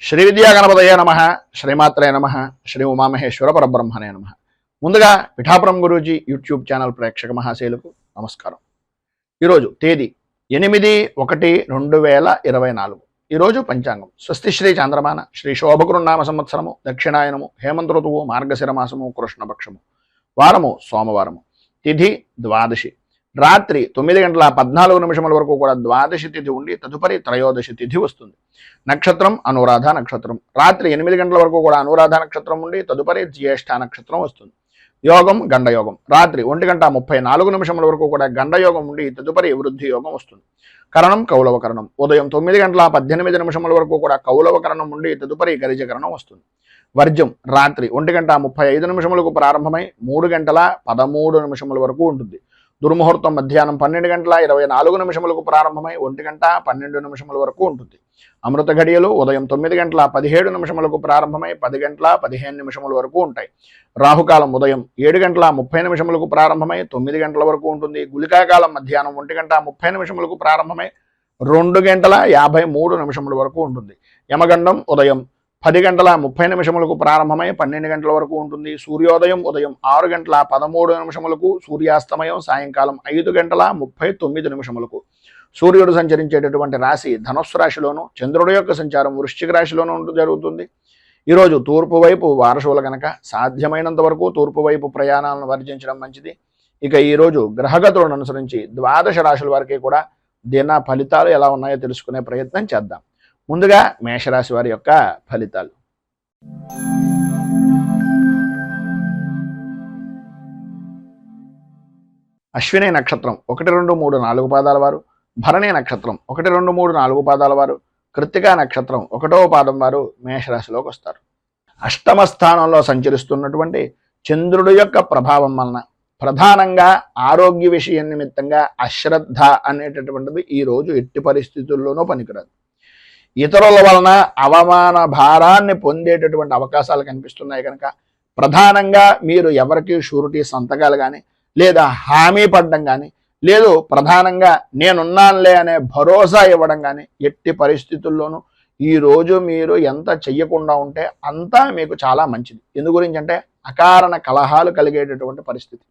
శ్రీ విద్యా గణపతయే నమ, శ్రీమాత్రే నమ, శ్రీ ఉమామహేశ్వర పరబ్రహ్మణే నమ. ముందుగా పిఠాపురం గురూజీ యూట్యూబ్ ఛానల్ ప్రేక్షక మహాశైలకు నమస్కారం. ఈరోజు తేదీ 8/1/2024. ఈరోజు పంచాంగం స్వస్తి శ్రీ చాంద్రమాన శ్రీ శోభకృన్నామ సంవత్సరము దక్షిణాయనము హేమంత ఋతువు మార్గశిర మాసము కృష్ణపక్షము వారము సోమవారము తిథి ద్వాదశి రాత్రి 9:14 వరకు కూడా ద్వాదశి తిథి ఉండి తదుపరి త్రయోదశి తిథి వస్తుంది. నక్షత్రం అనురాధ నక్షత్రం. రాత్రి 8 గంటల వరకు కూడా అనురాధ నక్షత్రం ఉండి తదుపరి జ్యేష్ఠ నక్షత్రం వస్తుంది. యోగం గండయోగం. రాత్రి 1:34 వరకు కూడా గండయోగం ఉండి తదుపరి వృద్ధి యోగం వస్తుంది. కరణం కౌలవకరణం. ఉదయం 9:18 వరకు కూడా కౌలవకరణం ఉండి తదుపరి గరిజకరణం వస్తుంది. వర్జం రాత్రి 1:35 ప్రారంభమై 3:13 వరకు ఉంటుంది. దుర్ముహూర్తం మధ్యాహ్నం 12:24 ప్రారంభమై 1:12 వరకు ఉంటుంది. అమృత ఘడియలు ఉదయం 9:17 ప్రారంభమై 10:15 వరకు ఉంటాయి. రాహుకాలం ఉదయం 7:30 ప్రారంభమై 9 గంటల వరకు ఉంటుంది. గుళికాకాలం మధ్యాహ్నం 1:30 ప్రారంభమై 2:53 వరకు ఉంటుంది. యమగండం ఉదయం 10:30 ప్రారంభమై 12 గంటల వరకు ఉంటుంది. సూర్యోదయం ఉదయం 6:13 సూర్యాస్తమయం సాయంకాలం 5:39 సూర్యుడు సంచరించేటటువంటి రాశి ధనుస్సు రాశిలోను, చంద్రుడి యొక్క సంచారం వృశ్చిక రాశిలోనూ జరుగుతుంది. ఈరోజు తూర్పు వైపు వారసులు కనుక సాధ్యమైనంత వరకు తూర్పు వైపు ప్రయాణాలను వర్జించడం మంచిది. ఇక ఈరోజు గ్రహగతులను అనుసరించి ద్వాదశ రాశుల వారికి కూడా దిన ఫలితాలు ఎలా ఉన్నాయో తెలుసుకునే ప్రయత్నం చేద్దాం. ముందుగా మేషరాశి వారి యొక్క ఫలితాలు. అశ్విని నక్షత్రం 1, 2, 3, 4 పాదాల వారు, భరణి నక్షత్రం 1, 2, 3, 4 పాదాల వారు, కృత్తికా నక్షత్రం 1వ పాదం వారు మేషరాశిలోకి వస్తారు. అష్టమ స్థానంలో సంచరిస్తున్నటువంటి చంద్రుడి యొక్క ప్రభావం వలన ప్రధానంగా ఆరోగ్య విషయం నిమిత్తంగా అశ్రద్ధ అనేటటువంటిది ఈరోజు ఎట్టి పరిస్థితుల్లోనూ పనికిరాదు. ఇతరుల వలన అవమాన భారాన్ని పొందేటటువంటి అవకాశాలు కనిపిస్తున్నాయి కనుక ప్రధానంగా మీరు ఎవరికి షూరిటీ సంతకాలు కానీ లేదా హామీ పడడం కానీ లేదు ప్రధానంగా నేనున్నానులే అనే భరోసా ఇవ్వడం కానీ ఎట్టి పరిస్థితుల్లోనూ ఈరోజు మీరు ఎంత చెయ్యకుండా ఉంటే అంతా మీకు చాలా మంచిది. ఎందు గురించి అంటే అకారణ కలహాలు కలిగేటటువంటి పరిస్థితి.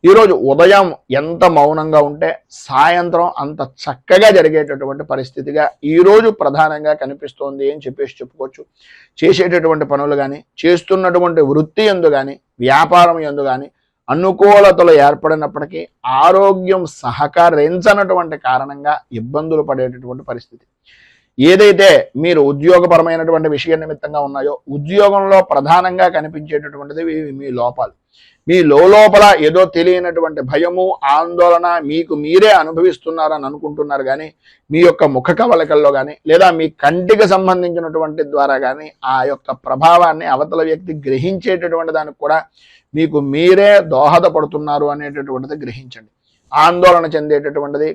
ఈరోజు ఉదయం ఎంత మౌనంగా ఉంటే సాయంత్రం అంత చక్కగా జరిగేటటువంటి పరిస్థితిగా ఈరోజు ప్రధానంగా కనిపిస్తోంది అని చెప్పుకోవచ్చు. చేసేటటువంటి పనులు కానీ చేస్తున్నటువంటి వృత్తి యందు కానీ వ్యాపారం యందు కానీ అనుకూలతలు ఏర్పడినప్పటికీ ఆరోగ్యం సహకరించనటువంటి కారణంగా ఇబ్బందులు పడేటటువంటి పరిస్థితి. ఏదైతే మీరు ఉద్యోగపరమైనటువంటి విషయ నిమిత్తంగా ఉన్నాయో ఉద్యోగంలో ప్రధానంగా కనిపించేటటువంటిది మీ లోపాలు. మీ లోపల ఏదో తెలియనటువంటి భయము ఆందోళన మీకు మీరే అనుభవిస్తున్నారని అనుకుంటున్నారు కానీ మీ యొక్క ముఖ కవళికల్లో కానీ లేదా మీ కంటికి సంబంధించినటువంటి ద్వారా కానీ ఆ యొక్క ప్రభావాన్ని అవతల వ్యక్తి గ్రహించేటటువంటి దానికి కూడా మీకు మీరే దోహదపడుతున్నారు అనేటటువంటిది గ్రహించండి. ఆందోళన చెందేటటువంటిది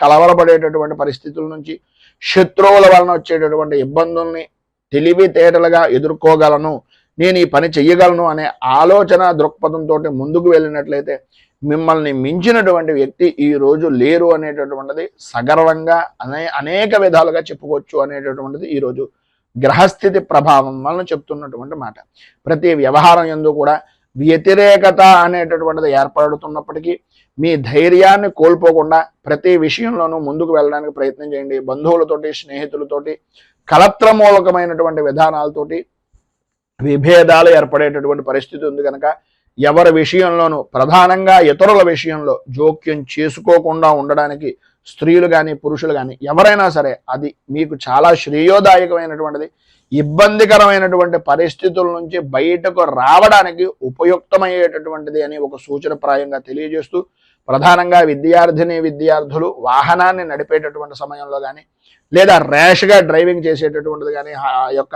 కలవరపడేటటువంటి పరిస్థితుల నుంచి శత్రువుల వలన వచ్చేటటువంటి ఇబ్బందుల్ని తెలివితేటలుగా ఎదుర్కోగలను, నేను ఈ పని చెయ్యగలను అనే ఆలోచన దృక్పథంతో ముందుకు వెళ్ళినట్లయితే మిమ్మల్ని మించినటువంటి వ్యక్తి ఈ రోజు లేరు అనేటటువంటిది సగర్వంగా అనేక విధాలుగా చెప్పుకోవచ్చు అనేటటువంటిది ఈరోజు గ్రహస్థితి ప్రభావం వలన చెప్తున్నటువంటి మాట. ప్రతి వ్యవహారం యందు కూడా వ్యతిరేకత అనేటటువంటిది ఏర్పడుతున్నప్పటికీ మీ ధైర్యాన్ని కోల్పోకుండా ప్రతి విషయంలోనూ ముందుకు వెళ్ళడానికి ప్రయత్నం చేయండి. బంధువులతోటి స్నేహితులతోటి కలత్రమూలకమైనటువంటి విధానాలతోటి విభేదాలు ఏర్పడేటటువంటి పరిస్థితి ఉంది కనుక ఎవరి విషయంలోనూ ప్రధానంగా ఇతరుల విషయంలో జోక్యం చేసుకోకుండా ఉండడానికి స్త్రీలు కానీ పురుషులు కానీ ఎవరైనా సరే అది మీకు చాలా శ్రేయోదాయకమైనటువంటిది. ఇబ్బందికరమైనటువంటి పరిస్థితుల నుంచి బయటకు రావడానికి ఉపయుక్తమయ్యేటటువంటిది అని ఒక సూచనప్రాయంగా తెలియజేస్తూ ప్రధానంగా విద్యార్థులు వాహనాన్ని నడిపేటటువంటి సమయంలో కానీ లేదా ర్యాష్గా డ్రైవింగ్ చేసేటటువంటిది కానీ ఆ యొక్క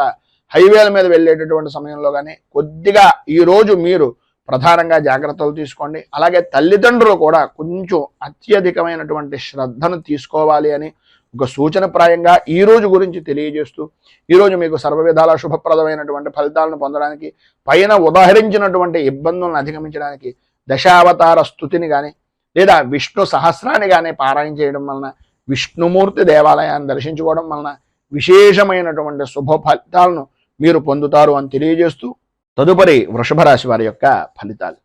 హైవేల మీద వెళ్ళేటటువంటి సమయంలో కానీ కొద్దిగా ఈరోజు మీరు ప్రధానంగా జాగ్రత్తలు తీసుకోండి. అలాగే తల్లిదండ్రులు కూడా కొంచెం అత్యధికమైనటువంటి శ్రద్ధను తీసుకోవాలి అని ఒక సూచనప్రాయంగా ఈ రోజు గురించి తెలియజేస్తూ ఈరోజు మీకు సర్వ విధాల శుభప్రదమైనటువంటి ఫలితాలను పొందడానికి పైన ఉదాహరించినటువంటి ఇబ్బందులను అధిగమించడానికి దశావతార స్తుతిని కానీ లేదా విష్ణు సహస్రాన్ని కానీ పారాయణ చేయడం వలన విష్ణుమూర్తి దేవాలయాన్ని దర్శించుకోవడం వలన విశేషమైనటువంటి శుభ ఫలితాలను మీరు పొందుతారు అని తెలియజేస్తూ తదుపరి వృషభ రాశి వారి యొక్క ఫలితాలు.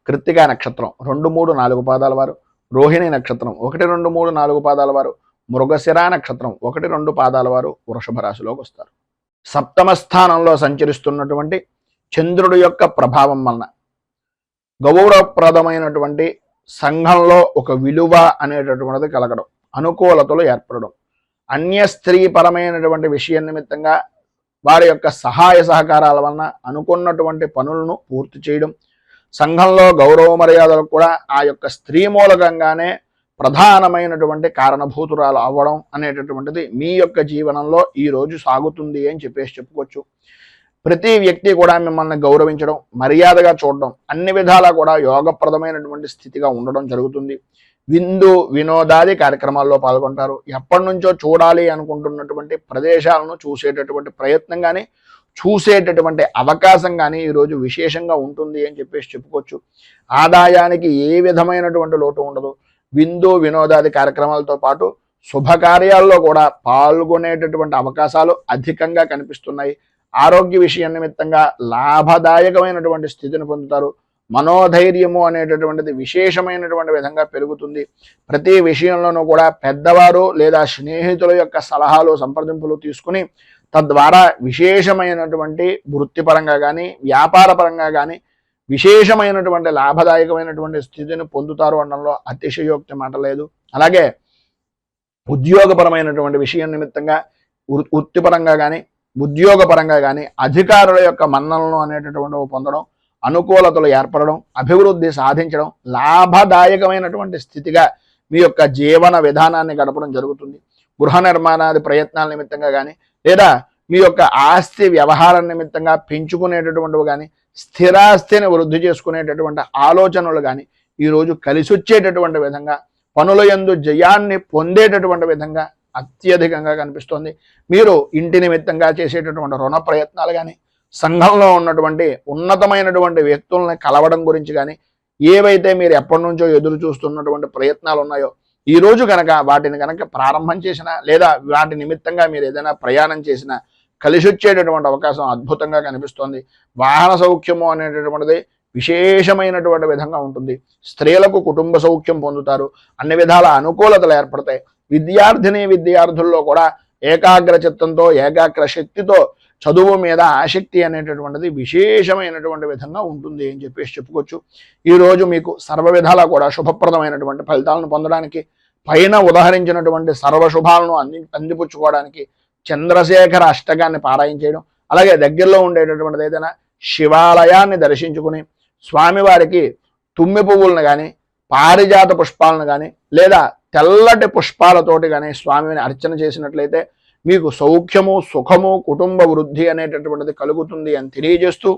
కృత్తికా నక్షత్రం 2, 3, 4 పాదాల వారు, రోహిణి నక్షత్రం 1, 2, 3, 4 పాదాల వారు, మృగశిర నక్షత్రం 1, 2 పాదాల వారు వృషభ రాశిలోకి వస్తారు. సప్తమ స్థానంలో సంచరిస్తున్నటువంటి చంద్రుడి యొక్క ప్రభావం వలన గౌరవప్రదమైనటువంటి సంఘంలో ఒక విలువ అనేటటువంటిది కలగడం, అనుకూలతలు ఏర్పడడం, అన్య స్త్రీ పరమైనటువంటి విషయం నిమిత్తంగా వారి యొక్క సహాయ సహకారాల వలన అనుకున్నటువంటి పనులను పూర్తి చేయడం, సంఘంలో గౌరవ మర్యాదలకు కూడా ఆ యొక్క స్త్రీ మూలకంగానే ప్రధానమైనటువంటి కారణభూతురాలు అవ్వడం అనేటటువంటిది మీ యొక్క జీవనంలో ఈరోజు సాగుతుంది అని చెప్పుకోవచ్చు. ప్రతి వ్యక్తి కూడా మిమ్మల్ని గౌరవించడం, మర్యాదగా చూడడం, అన్ని విధాలా కూడా యోగప్రదమైనటువంటి స్థితిగా ఉండడం జరుగుతుంది. విందు వినోదాది కార్యక్రమాల్లో పాల్గొంటారు. ఎప్పటి నుంచో చూడాలి అనుకుంటున్నటువంటి ప్రదేశాలను చూసేటటువంటి ప్రయత్నం కానీ చూసేటటువంటి అవకాశం కానీ ఈరోజు విశేషంగా ఉంటుంది అని చెప్పుకోవచ్చు. ఆదాయానికి ఏ విధమైనటువంటి లోటు ఉండదు. విందు వినోదాది కార్యక్రమాలతో పాటు శుభకార్యాల్లో కూడా పాల్గొనేటటువంటి అవకాశాలు అధికంగా కనిపిస్తున్నాయి. ఆరోగ్య విషయం నిమిత్తంగా లాభదాయకమైనటువంటి స్థితిని పొందుతారు. మనోధైర్యము అనేటటువంటిది విశేషమైనటువంటి విధంగా పెరుగుతుంది. ప్రతి విషయంలోనూ కూడా పెద్దవారు లేదా స్నేహితుల యొక్క సలహాలు సంప్రదింపులు తీసుకుని తద్వారా విశేషమైనటువంటి వృత్తిపరంగా కానీ వ్యాపారపరంగా కానీ విశేషమైనటువంటి లాభదాయకమైనటువంటి స్థితిని పొందుతారు అనడంలో అతిశయోక్తి మాట లేదు. అలాగే ఉద్యోగపరమైనటువంటి విషయం నిమిత్తంగా వృత్తిపరంగా కానీ ఉద్యోగపరంగా కానీ అధికారుల యొక్క మన్ననలు అనేటటువంటివి పొందడం, అనుకూలతలు ఏర్పడడం, అభివృద్ధి సాధించడం, లాభదాయకమైనటువంటి స్థితిగా మీ యొక్క జీవన విధానాన్ని గడపడం జరుగుతుంది. గృహ నిర్మాణాది ప్రయత్నాల నిమిత్తంగా కానీ లేదా మీ యొక్క ఆస్తి వ్యవహారం నిమిత్తంగా పెంచుకునేటటువంటివి కానీ స్థిరాస్తిని వృద్ధి చేసుకునేటటువంటి ఆలోచనలు కానీ ఈరోజు కలిసి వచ్చేటటువంటి విధంగా పనుల యందు జయాన్ని పొందేటటువంటి విధంగా అత్యధికంగా కనిపిస్తోంది. మీరు ఇంటి నిమిత్తంగా చేసేటటువంటి రుణ ప్రయత్నాలు కానీ సంఘంలో ఉన్నటువంటి ఉన్నతమైనటువంటి వ్యక్తుల్ని కలవడం గురించి కానీ ఏవైతే మీరు ఎప్పటి నుంచో ఎదురు చూస్తున్నటువంటి ప్రయత్నాలు ఉన్నాయో ఈరోజు కనుక వాటిని కనుక ప్రారంభం చేసినా లేదా వాటి నిమిత్తంగా మీరు ఏదైనా ప్రయాణం చేసినా కలిసి వచ్చేటటువంటి అవకాశం అద్భుతంగా కనిపిస్తోంది. వాహన సౌఖ్యము అనేటటువంటిది విశేషమైనటువంటి విధంగా ఉంటుంది. స్త్రీలకు కుటుంబ సౌఖ్యం పొందుతారు. అన్ని విధాల అనుకూలతలు ఏర్పడతాయి. విద్యార్థుల్లో కూడా ఏకాగ్ర చిత్తంతో ఏకాగ్ర శక్తితో చదువు మీద ఆసక్తి అనేటటువంటిది విశేషమైనటువంటి విధంగా ఉంటుంది అని చెప్పుకోవచ్చు. ఈరోజు మీకు సర్వ విధాలా కూడా శుభప్రదమైనటువంటి ఫలితాలను పొందడానికి పైన ఉదహరించినటువంటి సర్వశుభాలను అందిపుచ్చుకోవడానికి చంద్రశేఖర అష్టకాన్ని పారాయణ చేయడం, అలాగే దగ్గరలో ఉండేటటువంటిది ఏదైనా శివాలయాన్ని దర్శించుకుని స్వామివారికి తుమ్మి పువ్వులను కానీ పారిజాత పుష్పాలను కానీ లేదా తెల్లటి పుష్పాలతోటి కానీ స్వామిని అర్చన చేసినట్లయితే మీకు సౌఖ్యము సుఖము కుటుంబ వృద్ధి అనేటటువంటిది కలుగుతుంది అని తెలియజేస్తూ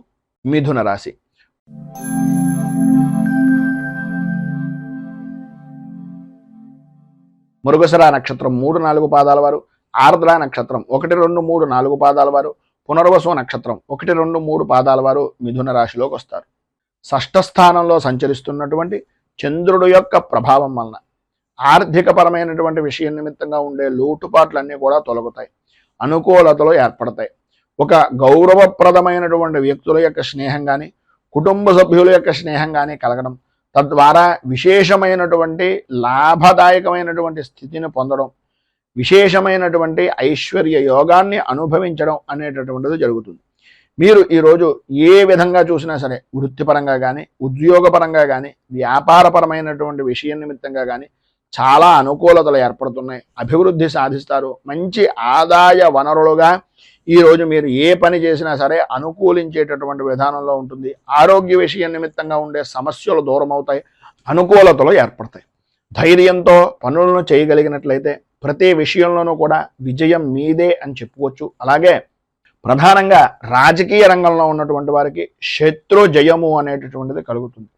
మిథున రాశి. మృగశిర నక్షత్రం 3, 4 పాదాల వారు, ఆర్ద్ర నక్షత్రం 1, 2, 3, 4 పాదాల వారు, పునర్వసు నక్షత్రం 1, 2, 3 పాదాల వారు మిథున రాశిలోకి వస్తారు. షష్ఠ స్థానంలో సంచరిస్తున్నటువంటి చంద్రుడు యొక్క ప్రభావం వలన ఆర్థికపరమైనటువంటి విషయం నిమిత్తంగా ఉండే లోటుపాట్లన్నీ కూడా తొలగుతాయి. అనుకూలతలు ఏర్పడతాయి. ఒక గౌరవప్రదమైనటువంటి వ్యక్తుల యొక్క స్నేహం కానీ కుటుంబ సభ్యుల యొక్క స్నేహం కానీ కలగడం, తద్వారా విశేషమైనటువంటి లాభదాయకమైనటువంటి స్థితిని పొందడం, విశేషమైనటువంటి ఐశ్వర్య యోగాన్ని అనుభవించడం అనేటటువంటిది జరుగుతుంది. మీరు ఈరోజు ఏ విధంగా చూసినా సరే వృత్తిపరంగా కానీ ఉద్యోగపరంగా కానీ వ్యాపారపరమైనటువంటి విషయం నిమిత్తంగా కానీ చాలా అనుకూలతలు ఏర్పడుతున్నాయి. అభివృద్ధి సాధిస్తారు. మంచి ఆదాయ వనరులుగా ఈరోజు మీరు ఏ పని చేసినా సరే అనుకూలించేటటువంటి విధానంలో ఉంటుంది. ఆరోగ్య విషయం నిమిత్తంగా ఉండే సమస్యలు దూరం అవుతాయి. అనుకూలతలు ఏర్పడతాయి. ధైర్యంతో పనులను చేయగలిగినట్లయితే ప్రతి విషయంలోనూ కూడా విజయం మీదే అని చెప్పుకోవచ్చు. అలాగే ప్రధానంగా రాజకీయ రంగంలో ఉన్నటువంటి వారికి శత్రు జయము అనేటటువంటిది కలుగుతుంది.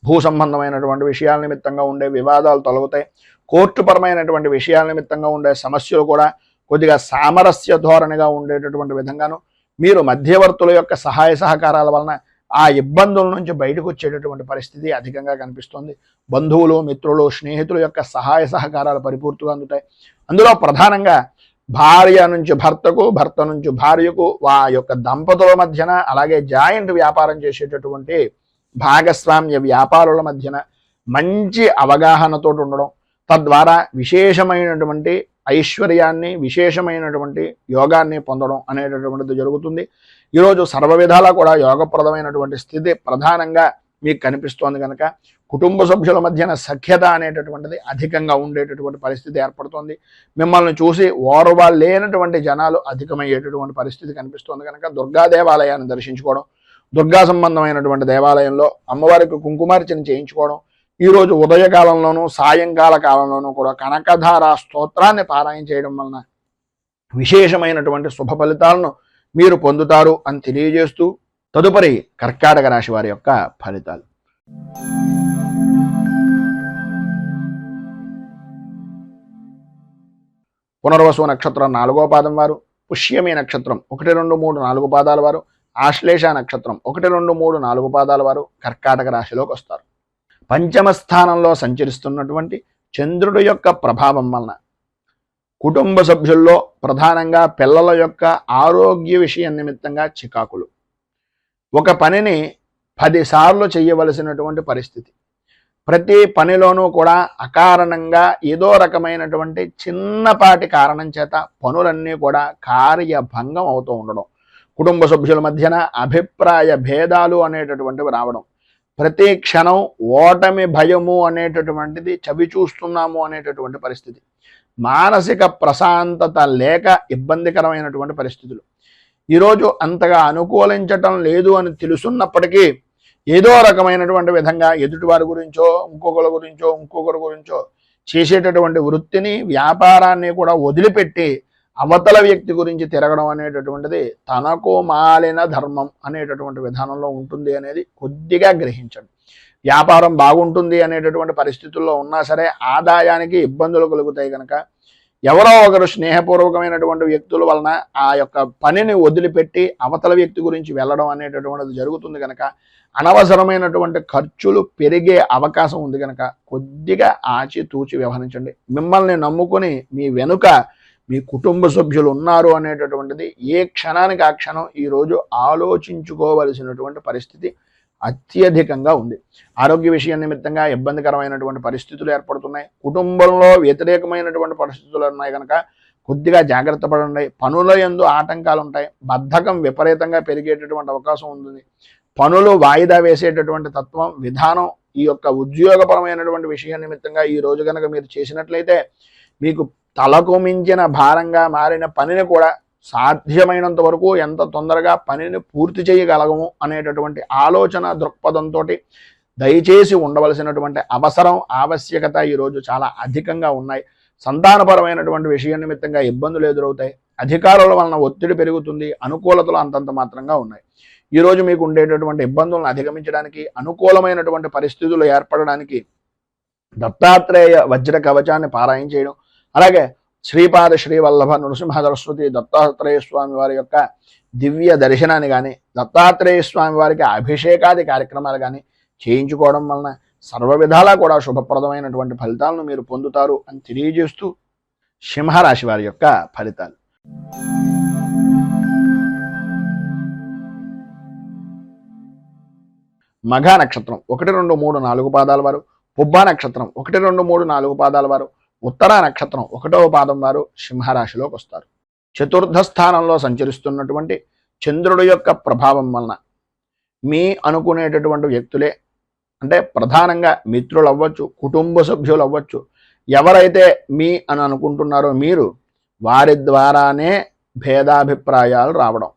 భూ సంబంధమైనటువంటి విషయాల నిమిత్తంగా ఉండే వివాదాలు తొలగుతాయి. కోర్టుపరమైనటువంటి విషయాల నిమిత్తంగా ఉండే సమస్యలు కూడా కొద్దిగా సామరస్య ధోరణిగా ఉండేటటువంటి విధంగాను మీరు మధ్యవర్తుల యొక్క సహాయ సహకారాల వలన ఆ ఇబ్బందుల నుంచి బయటకు వచ్చేటటువంటి పరిస్థితి అధికంగా కనిపిస్తుంది. బంధువులు, మిత్రులు, స్నేహితుల యొక్క సహాయ సహకారాలు పరిపూర్తిగా అందుతాయి. అందులో ప్రధానంగా భార్య నుంచి భర్తకు, భర్త నుంచి భార్యకు, ఆ యొక్క దంపతుల మధ్యన, అలాగే జాయింట్ వ్యాపారం చేసేటటువంటి భాగస్వామ్య వ్యాపారుల మధ్యన మంచి అవగాహనతో ఉండడం, తద్వారా విశేషమైనటువంటి ఐశ్వర్యాన్ని, విశేషమైనటువంటి యోగాన్ని పొందడం అనేటటువంటిది జరుగుతుంది. ఈరోజు సర్వ విధాలా కూడా యోగప్రదమైనటువంటి స్థితి ప్రధానంగా మీకు కనిపిస్తోంది కనుక కుటుంబ సభ్యుల మధ్యన సఖ్యత అనేటటువంటిది అధికంగా ఉండేటటువంటి పరిస్థితి ఏర్పడుతోంది. మిమ్మల్ని చూసి ఓర్వలేనటువంటి జనాలు అధికమయ్యేటటువంటి పరిస్థితి కనిపిస్తోంది కనుక దుర్గా దేవాలయాన్ని దర్శించుకోవడం, దుర్గా సంబంధమైనటువంటి దేవాలయంలో అమ్మవారికి కుంకుమార్చన చేయించుకోవడం, ఈరోజు ఉదయకాలంలోనూ సాయంకాల కాలంలోనూ కూడా కనకధార స్తోత్రాన్ని పారాయణ చేయడం వలన విశేషమైనటువంటి శుభ ఫలితాలను మీరు పొందుతారు అని తెలియజేస్తూ తదుపరి కర్కాటక రాశి వారి యొక్క ఫలితాలు. పునర్వసు నక్షత్రం 4వ పాదం వారు, పుష్యమి నక్షత్రం 1, 2, 3, 4 పాదాల వారు, ఆశ్లేష నక్షత్రం 1, 2, 3, 4 పాదాల వారు కర్కాటక రాశిలోకి వస్తారు. పంచమ స్థానంలో సంచరిస్తున్నటువంటి చంద్రుడి యొక్క ప్రభావం వలన కుటుంబ సభ్యుల్లో ప్రధానంగా పిల్లల యొక్క ఆరోగ్య విషయం నిమిత్తంగా చికాకులు, ఒక పనిని 10 సార్లు చేయవలసినటువంటి పరిస్థితి, ప్రతి పనిలోనూ కూడా అకారణంగా ఏదో రకమైనటువంటి చిన్నపాటి కారణం చేత పనులన్నీ కూడా కార్యభంగం అవుతూ ఉండడం, కుటుంబ సభ్యుల మధ్యన అభిప్రాయ భేదాలు అనేటటువంటివి రావడం, ప్రతి క్షణం ఓటమి భయము అనేటటువంటిది చవి చూస్తున్నాము అనేటటువంటి పరిస్థితి, మానసిక ప్రశాంతత లేక ఇబ్బందికరమైనటువంటి పరిస్థితులు, ఈరోజు అంతగా అనుకూలించటం లేదు అని తెలుసున్నప్పటికీ ఏదో రకమైనటువంటి విధంగా ఎదుటివారి గురించో ఇంకొకరి గురించో చేసేటటువంటి వృత్తిని, వ్యాపారాన్ని కూడా వదిలిపెట్టి అవతల వ్యక్తి గురించి తిరగడం అనేటటువంటిది తనకు మాలిన ధర్మం అనేటటువంటి విధానంలో ఉంటుంది అనేది కొద్దిగా గ్రహించండి. వ్యాపారం బాగుంటుంది అనేటటువంటి పరిస్థితుల్లో ఉన్నా సరే ఆదాయానికి ఇబ్బందులు కలుగుతాయి కనుక ఎవరో ఒకరు స్నేహపూర్వకమైనటువంటి వ్యక్తుల వలన ఆ యొక్క పనిని వదిలిపెట్టి అవతల వ్యక్తి గురించి వెళ్ళడం అనేటటువంటిది జరుగుతుంది కనుక అనవసరమైనటువంటి ఖర్చులు పెరిగే అవకాశం ఉంది కనుక కొద్దిగా ఆచితూచి వ్యవహరించండి. మిమ్మల్ని నమ్ముకొని మీ వెనుక మీ కుటుంబ సభ్యులు ఉన్నారు అనేటటువంటిది ఏ క్షణానికి ఆ క్షణం ఈరోజు ఆలోచించుకోవలసినటువంటి పరిస్థితి అత్యధికంగా ఉంది. ఆరోగ్య విషయం నిమిత్తంగా ఇబ్బందికరమైనటువంటి పరిస్థితులు ఏర్పడుతున్నాయి. కుటుంబంలో వ్యతిరేకమైనటువంటి పరిస్థితులు ఉన్నాయి కనుక కొద్దిగా జాగ్రత్త పడండి. పనుల యందు ఆటంకాలు ఉంటాయి. బద్ధకం విపరీతంగా పెరిగేటటువంటి అవకాశం ఉంటుంది. పనులు వాయిదా వేసేటటువంటి తత్వం, విధానం ఈ యొక్క ఉద్యోగపరమైనటువంటి విషయం నిమిత్తంగా ఈ రోజు కనుక మీరు చేసినట్లయితే మీకు తలకు మించిన భారంగా మారిన పనిని కూడా సాధ్యమైనంత వరకు ఎంత తొందరగా పనిని పూర్తి చేయగలగము అనేటటువంటి ఆలోచన దృక్పథంతో దయచేసి ఉండవలసినటువంటి అవసరం, ఆవశ్యకత ఈరోజు చాలా అధికంగా ఉన్నాయి. సంతానపరమైనటువంటి విషయం నిమిత్తంగా ఇబ్బందులు ఎదురవుతాయి. అధికారుల వలన ఒత్తిడి పెరుగుతుంది. అనుకూలతలు అంతంత మాత్రంగా ఉన్నాయి. ఈరోజు మీకు ఉండేటటువంటి ఇబ్బందులను అధిగమించడానికి, అనుకూలమైనటువంటి పరిస్థితులు ఏర్పడడానికి దత్తాత్రేయ వజ్ర కవచాన్ని పారాయణ చేయడం, అలాగే శ్రీపాద శ్రీవల్లభ నృసింహ సరస్వతి దత్తాత్రేయ స్వామి వారి యొక్క దివ్య దర్శనాన్ని కానీ, దత్తాత్రేయ స్వామి వారికి అభిషేకాది కార్యక్రమాలు కానీ చేయించుకోవడం వలన సర్వ విధాలా కూడా శుభప్రదమైనటువంటి ఫలితాలను మీరు పొందుతారు అని తెలియజేస్తూ సింహరాశి వారి యొక్క ఫలితాలు. మఘ నక్షత్రం 1, 2, 3, 4 పాదాల వారు, పుబ్బ నక్షత్రం 1, 2, 3, 4 పాదాల వారు, ఉత్తర నక్షత్రం 1వ పాదం వారు సింహరాశిలోకి వస్తారు. చతుర్థ స్థానంలో సంచరిస్తున్నటువంటి చంద్రుడి యొక్క ప్రభావం వలన మీ అనుకునేటటువంటి వ్యక్తులే, అంటే ప్రధానంగా మిత్రులు అవ్వచ్చు, కుటుంబ సభ్యులు అవ్వచ్చు, ఎవరైతే మీ అని అనుకుంటున్నారో మీరు వారి ద్వారానే భేదాభిప్రాయాలు రావడం,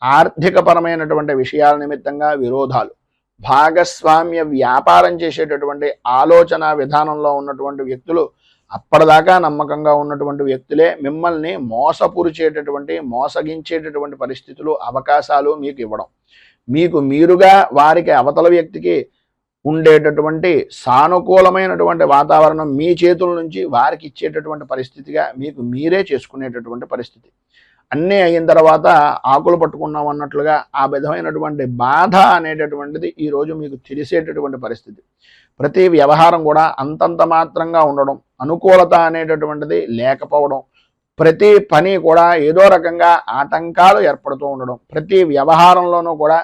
ఆర్థికపరమైనటువంటి విషయాల నిమిత్తంగా విరోధాలు, భాగస్వామ్య వ్యాపారం చేసేటటువంటి ఆలోచన విధానంలో ఉన్నటువంటి వ్యక్తులు, అప్పటిదాకా నమ్మకంగా ఉన్నటువంటి వ్యక్తులే మిమ్మల్ని మోసపురిచేటటువంటి, మోసగించేటటువంటి పరిస్థితులు, అవకాశాలు మీకు ఇవ్వడం, మీకు మీరుగా వారికి అవతల వ్యక్తికి ఉండేటటువంటి సానుకూలమైనటువంటి వాతావరణం మీ చేతుల నుంచి వారికి ఇచ్చేటటువంటి పరిస్థితిగా మీకు మీరే చేసుకునేటటువంటి పరిస్థితి. అన్నీ అయిన తర్వాత ఆకులు పట్టుకున్నాం అన్నట్లుగా ఆ విధమైనటువంటి బాధ అనేటటువంటిది ఈరోజు మీకు తెలిసేటటువంటి పరిస్థితి. ప్రతి వ్యవహారం కూడా అంతంత మాత్రంగా ఉండడం, అనుకూలత అనేటటువంటిది లేకపోవడం, ప్రతి పని కూడా ఏదో రకంగా ఆటంకాలు ఏర్పడుతూ ఉండడం, ప్రతి వ్యవహారంలోనూ కూడా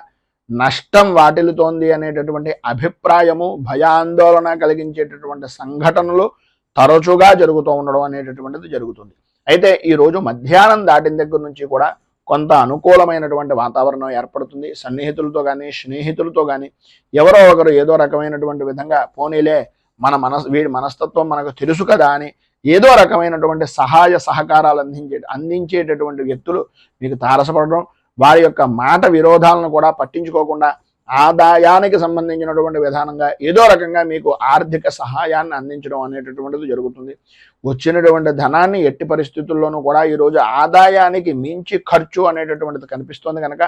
నష్టం వాటిల్లుతోంది అనేటటువంటి అభిప్రాయము, భయాందోళన కలిగించేటటువంటి సంఘటనలు తరచుగా జరుగుతూ ఉండడం అనేటటువంటిది జరుగుతుంది. అయితే ఈరోజు మధ్యాహ్నం దాటిన దగ్గర నుంచి కూడా కొంత అనుకూలమైనటువంటి వాతావరణం ఏర్పడుతుంది. సన్నిహితులతో కానీ స్నేహితులతో కానీ ఎవరో ఒకరు ఏదో రకమైనటువంటి విధంగా పోనీలే వీడి మనస్తత్వం మనకు తెలుసు కదా అని ఏదో రకమైనటువంటి సహాయ సహకారాలు అందించేటటువంటి వ్యక్తులు మీకు తారసపడడం, వారి యొక్క మాట విరోధాలను కూడా పట్టించుకోకుండా ఆదాయానికి సంబంధించినటువంటి విధానంగా ఏదో రకంగా మీకు ఆర్థిక సహాయాన్ని అందించడం అనేటటువంటిది జరుగుతుంది. వచ్చినటువంటి ధనాన్ని ఎట్టి పరిస్థితుల్లోనూ కూడా ఈరోజు ఆదాయానికి మించి ఖర్చు అనేటటువంటిది కనిపిస్తోంది కనుక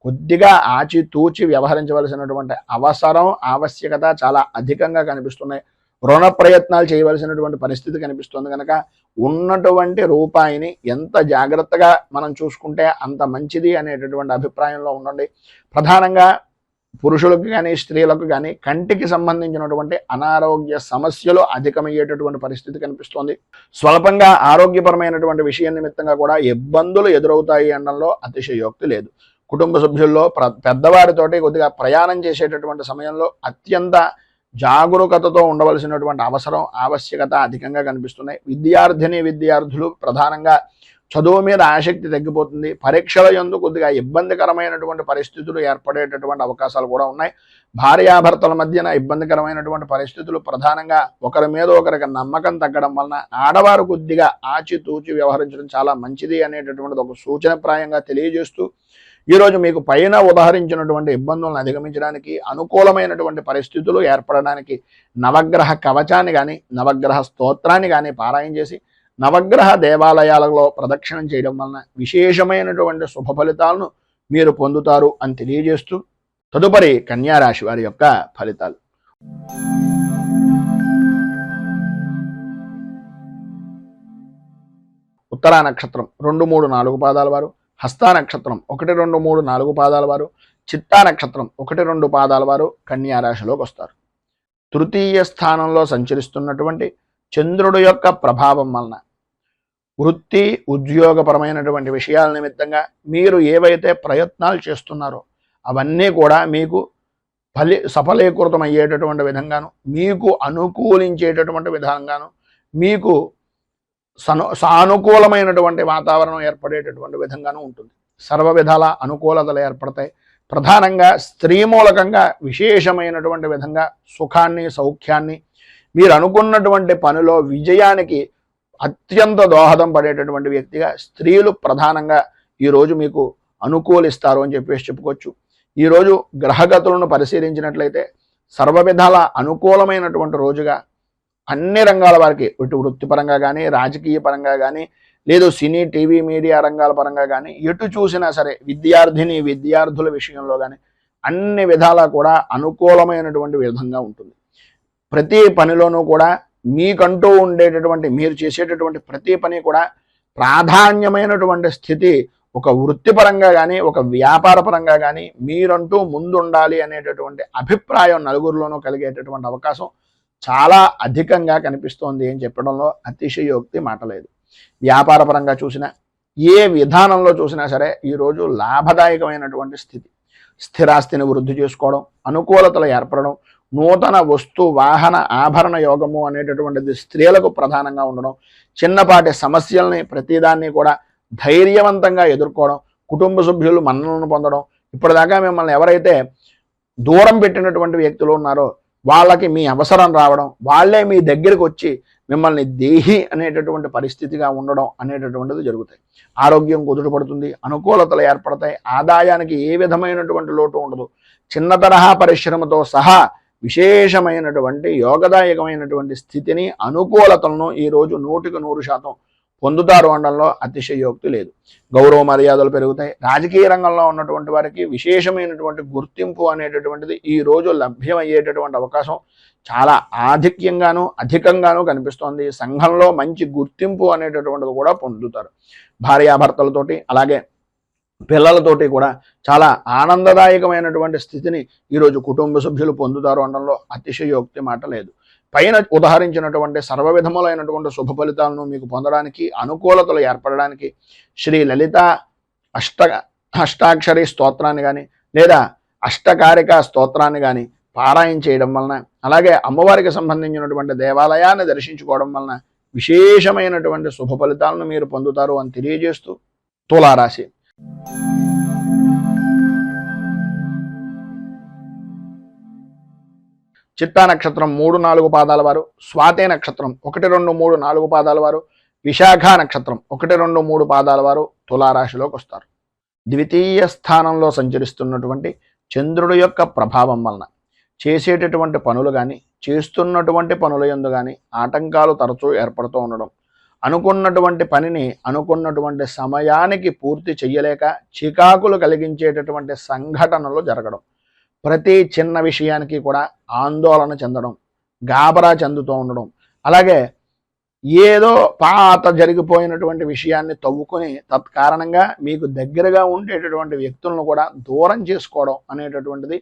కొద్దిగా ఆచితూచి వ్యవహరించవలసినటువంటి అవసరం, ఆవశ్యకత చాలా అధికంగా కనిపిస్తున్నాయి. రుణ ప్రయత్నాలు చేయవలసినటువంటి పరిస్థితి కనిపిస్తుంది కనుక ఉన్నటువంటి రూపాయిని ఎంత జాగ్రత్తగా మనం చూసుకుంటే అంత మంచిది అనేటటువంటి అభిప్రాయంలో ఉండండి. ప్రధానంగా పురుషులకు కానీ స్త్రీలకు కానీ కంటికి సంబంధించినటువంటి అనారోగ్య సమస్యలు అధికమయ్యేటటువంటి పరిస్థితి కనిపిస్తోంది. స్వల్పంగా ఆరోగ్యపరమైనటువంటి విషయం నిమిత్తంగా కూడా ఇబ్బందులు ఎదురవుతాయి అనడంలో అతిశయోక్తి లేదు. కుటుంబ సభ్యుల్లో పెద్దవారితోటి కొద్దిగా ప్రయాణం చేసేటటువంటి సమయంలో అత్యంత జాగరూకతతో ఉండవలసినటువంటి అవసరం, ఆవశ్యకత అధికంగా కనిపిస్తున్నాయి. విద్యార్థులు ప్రధానంగా చదువు మీద ఆసక్తి తగ్గిపోతుంది. పరీక్షల యందు కొద్దిగా ఇబ్బందికరమైనటువంటి పరిస్థితులు ఏర్పడేటటువంటి అవకాశాలు కూడా ఉన్నాయి. భార్యాభర్తల మధ్యన ఇబ్బందికరమైనటువంటి పరిస్థితులు, ప్రధానంగా ఒకరి మీద ఒకరికి నమ్మకం తగ్గడం వలన ఆడవారు కొద్దిగా ఆచితూచి వ్యవహరించడం చాలా మంచిది అనేటటువంటిది ఒక సూచనప్రాయంగా తెలియజేస్తూ ఈరోజు మీకు పైన ఉదాహరించినటువంటి ఇబ్బందులను అధిగమించడానికి, అనుకూలమైనటువంటి పరిస్థితులు ఏర్పడడానికి నవగ్రహ కవచాన్ని కానీ నవగ్రహ స్తోత్రాన్ని కానీ పారాయణ చేసి నవగ్రహ దేవాలయాలలో ప్రదక్షిణం చేయడం వలన విశేషమైనటువంటి శుభ ఫలితాలను మీరు పొందుతారు అని తెలియజేస్తూ తదుపరి కన్యారాశి వారి యొక్క ఫలితాలు. ఉత్తరా నక్షత్రం 2, 3, 4 పాదాల వారు, హస్తా నక్షత్రం 1, 2, 3, 4 పాదాల వారు, చిత్తా నక్షత్రం 1, 2 పాదాల వారు కన్యారాశిలోకి వస్తారు. తృతీయ స్థానంలో సంచరిస్తున్నటువంటి చంద్రుడు యొక్క ప్రభావం వలన వృత్తి ఉద్యోగపరమైనటువంటి విషయాల నిమిత్తంగా మీరు ఏవైతే ప్రయత్నాలు చేస్తున్నారో అవన్నీ కూడా మీకు సఫలీకృతం అయ్యేటటువంటి విధంగాను, మీకు అనుకూలించేటటువంటి విధంగాను, మీకు సానుకూలమైనటువంటి వాతావరణం ఏర్పడేటటువంటి విధంగాను ఉంటుంది. సర్వ విధాల అనుకూలతలు ఏర్పడతాయి. ప్రధానంగా స్త్రీ మూలకంగా విశేషమైనటువంటి విధంగా సుఖాన్ని, సౌఖ్యాన్ని, మీరు అనుకున్నటువంటి పనిలో విజయానికి అత్యంత దోహదం పడేటటువంటి వ్యక్తిగా స్త్రీలు ప్రధానంగా ఈరోజు మీకు అనుకూలిస్తారు అని చెప్పేసి చెప్పుకోవచ్చు. ఈరోజు గ్రహగతులను పరిశీలించినట్లయితే సర్వ విధాల అనుకూలమైనటువంటి రోజుగా అన్ని రంగాల వారికి, ఇటు వృత్తిపరంగా కానీ, రాజకీయ పరంగా కానీ, లేదు సినీ, టీవీ, మీడియా రంగాల పరంగా కానీ, ఎటు చూసినా సరే విద్యార్థుల విషయంలో కానీ అన్ని విధాలా కూడా అనుకూలమైనటువంటి విధంగా ఉంటుంది. ప్రతి పనిలోనూ కూడా మీకంటూ ఉండేటటువంటి, మీరు చేసేటటువంటి ప్రతి పని కూడా ప్రాధాన్యమైనటువంటి స్థితి ఒక వృత్తిపరంగా కానీ, ఒక వ్యాపార పరంగా కానీ మీరంటూ ముందుండాలి అనేటటువంటి అభిప్రాయం నలుగురిలోనూ కలిగేటటువంటి అవకాశం చాలా అధికంగా కనిపిస్తోంది అని చెప్పడంలో అతిశయోక్తి మాట లేదు. వ్యాపార పరంగా చూసినా, ఏ విధానంలో చూసినా సరే ఈరోజు లాభదాయకమైనటువంటి స్థితి. స్థిరాస్తిని వృద్ధి చేసుకోవడం, అనుకూలతలు ఏర్పడడం, నూతన వస్తు వాహన ఆభరణ యోగము అనేటటువంటిది స్త్రీలకు ప్రధానంగా ఉండడం, చిన్నపాటి సమస్యల్ని ప్రతిదాన్ని కూడా ధైర్యవంతంగా ఎదుర్కోవడం, కుటుంబ సభ్యులు మన్ననను పొందడం, ఇప్పటిదాకా మిమ్మల్ని ఎవరైతే దూరం పెట్టినటువంటి వ్యక్తులు ఉన్నారో వాళ్ళకి మీ అవసరం రావడం, వాళ్ళే మీ దగ్గరికి వచ్చి మిమ్మల్ని దేహి అనేటటువంటి పరిస్థితిగా ఉండడం అనేటటువంటిది జరుగుతాయి. ఆరోగ్యం కుదుటపడుతుంది, అనుకూలతలు ఏర్పడతాయి, ఆదాయానికి ఏ విధమైనటువంటి లోటు ఉండదు. చిన్న తరహా పరిశ్రమతో సహా విశేషమైనటువంటి యోగదాయకమైనటువంటి స్థితిని, అనుకూలతలను ఈరోజు 100% పొందుతారు అనడంలో అతిశయోక్తి లేదు. గౌరవ మర్యాదలు పెరుగుతాయి. రాజకీయ రంగంలో ఉన్నటువంటి వారికి విశేషమైనటువంటి గుర్తింపు అనేటటువంటిది ఈరోజు లభ్యమయ్యేటటువంటి అవకాశం చాలా ఆధిక్యంగాను అధికంగాను కనిపిస్తోంది. సంఘంలో మంచి గుర్తింపు అనేటటువంటిది కూడా పొందుతారు. భార్యాభర్తలతోటి అలాగే పిల్లలతోటి కూడా చాలా ఆనందదాయకమైనటువంటి స్థితిని ఈరోజు కుటుంబ సభ్యులు పొందుతారు అనడంలో అతిశయోక్తి మాట లేదు. పైన ఉదాహరించినటువంటి సర్వ విధములైనటువంటి శుభ ఫలితాలను మీకు పొందడానికి, అనుకూలతలు ఏర్పడడానికి శ్రీ లలిత అష్టాక్షరి స్తోత్రాన్ని కానీ లేదా అష్టకారిక స్తోత్రాన్ని కానీ పారాయణ చేయడం వలన, అలాగే అమ్మవారికి సంబంధించినటువంటి దేవాలయాన్ని దర్శించుకోవడం వలన విశేషమైనటువంటి శుభ ఫలితాలను మీరు పొందుతారు అని తెలియజేస్తూ తులారాశి. చిత్తా నక్షత్రం 3-4 పాదాల వారు, స్వాతే నక్షత్రం 1, 2, 3, 4 పాదాల వారు, విశాఖ నక్షత్రం 1, 2, 3 పాదాల వారు తులారాశిలోకి వస్తారు. ద్వితీయ స్థానంలో సంచరిస్తున్నటువంటి చంద్రుడి యొక్క ప్రభావం వలన చేసేటటువంటి పనులు కానీ, చేస్తున్నటువంటి పనుల యందు కానీ ఆటంకాలు తరచూ ఏర్పడుతూ ఉండడం, అనుకున్నటువంటి పనిని అనుకున్నటువంటి సమయానికి పూర్తి చెయ్యలేక చికాకులు కలిగించేటటువంటి సంఘటనలు జరగడం, ప్రతి చిన్న విషయానికి కూడా ఆందోళన చెందడం, గాబరా చెందుతూ ఉండడం, అలాగే ఏదో పాత జరిగిపోయినటువంటి విషయాన్ని తవ్వుకొని తత్కారణంగా మీకు దగ్గరగా ఉండేటటువంటి వ్యక్తులను కూడా దూరం చేసుకోవడం అనేటటువంటిది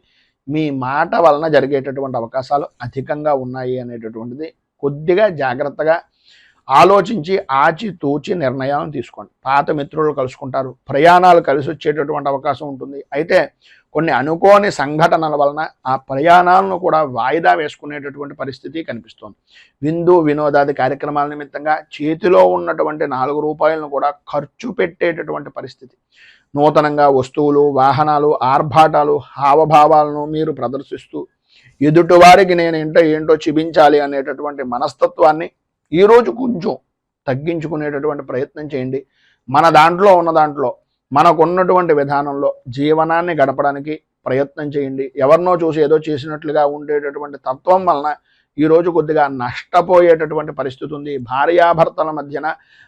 మీ మాట వలన జరిగేటటువంటి అవకాశాలు అధికంగా ఉన్నాయి అనేటటువంటిది కొద్దిగా జాగ్రత్తగా ఆలోచించి ఆచితూచి నిర్ణయాలను తీసుకోండి. పాత మిత్రులు కలుసుకుంటారు, ప్రయాణాలు కలిసి వచ్చేటటువంటి అవకాశం ఉంటుంది. అయితే కొన్ని అనుకోని సంఘటనల వలన ఆ ప్రయాణాలను కూడా వాయిదా వేసుకునేటటువంటి పరిస్థితి కనిపిస్తోంది. విందు వినోదాది కార్యక్రమాల నిమిత్తంగా చేతిలో ఉన్నటువంటి 4 రూపాయలను కూడా ఖర్చు పెట్టేటటువంటి పరిస్థితి. నూతనంగా వస్తువులు, వాహనాలు, ఆర్భాటాలు, హావభావాలను మీరు ప్రదర్శిస్తూ ఎదుటివారికి నేను ఏంటో చూపించాలి అనేటటువంటి మనస్తత్వాన్ని ఈరోజు కొంచెం తగ్గించుకునేటటువంటి ప్రయత్నం చేయండి. మన దాంట్లో ఉన్న దాంట్లో మనకున్నటువంటి విధానంలో జీవనాన్ని గడపడానికి ప్రయత్నం చేయండి. ఎవరినో చూసి ఏదో చేసినట్లుగా ఉండేటటువంటి తత్వం వలన ఈరోజు కొద్దిగా నష్టపోయేటటువంటి పరిస్థితి ఉంది. భార్యాభర్తల మధ్యన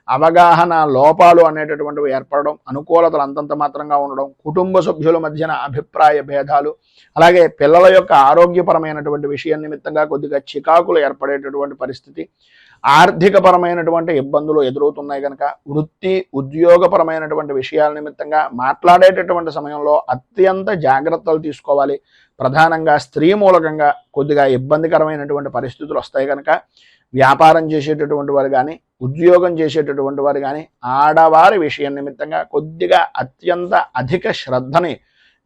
అవగాహన లోపాలు అనేటటువంటివి ఏర్పడడం, అనుకూలతలు అంతంత మాత్రంగా ఉండడం, కుటుంబ సభ్యుల మధ్యన అభిప్రాయ భేదాలు, అలాగే పిల్లల యొక్క ఆరోగ్యపరమైనటువంటి విషయం నిమిత్తంగా కొద్దిగా చికాకులు ఏర్పడేటటువంటి పరిస్థితి, ఆర్థికపరమైనటువంటి ఇబ్బందులు ఎదురవుతున్నాయి కనుక వృత్తి ఉద్యోగపరమైనటువంటి విషయాల నిమిత్తంగా మాట్లాడేటటువంటి సమయంలో అత్యంత జాగ్రత్తలు తీసుకోవాలి. ప్రధానంగా స్త్రీ మూలకంగా కొద్దిగా ఇబ్బందికరమైనటువంటి పరిస్థితులు వస్తాయి కనుక వ్యాపారం చేసేటటువంటి వారు కానీ, ఉద్యోగం చేసేటటువంటి వారు కానీ ఆడవారి విషయం నిమిత్తంగా కొద్దిగా అత్యంత అధిక శ్రద్ధని,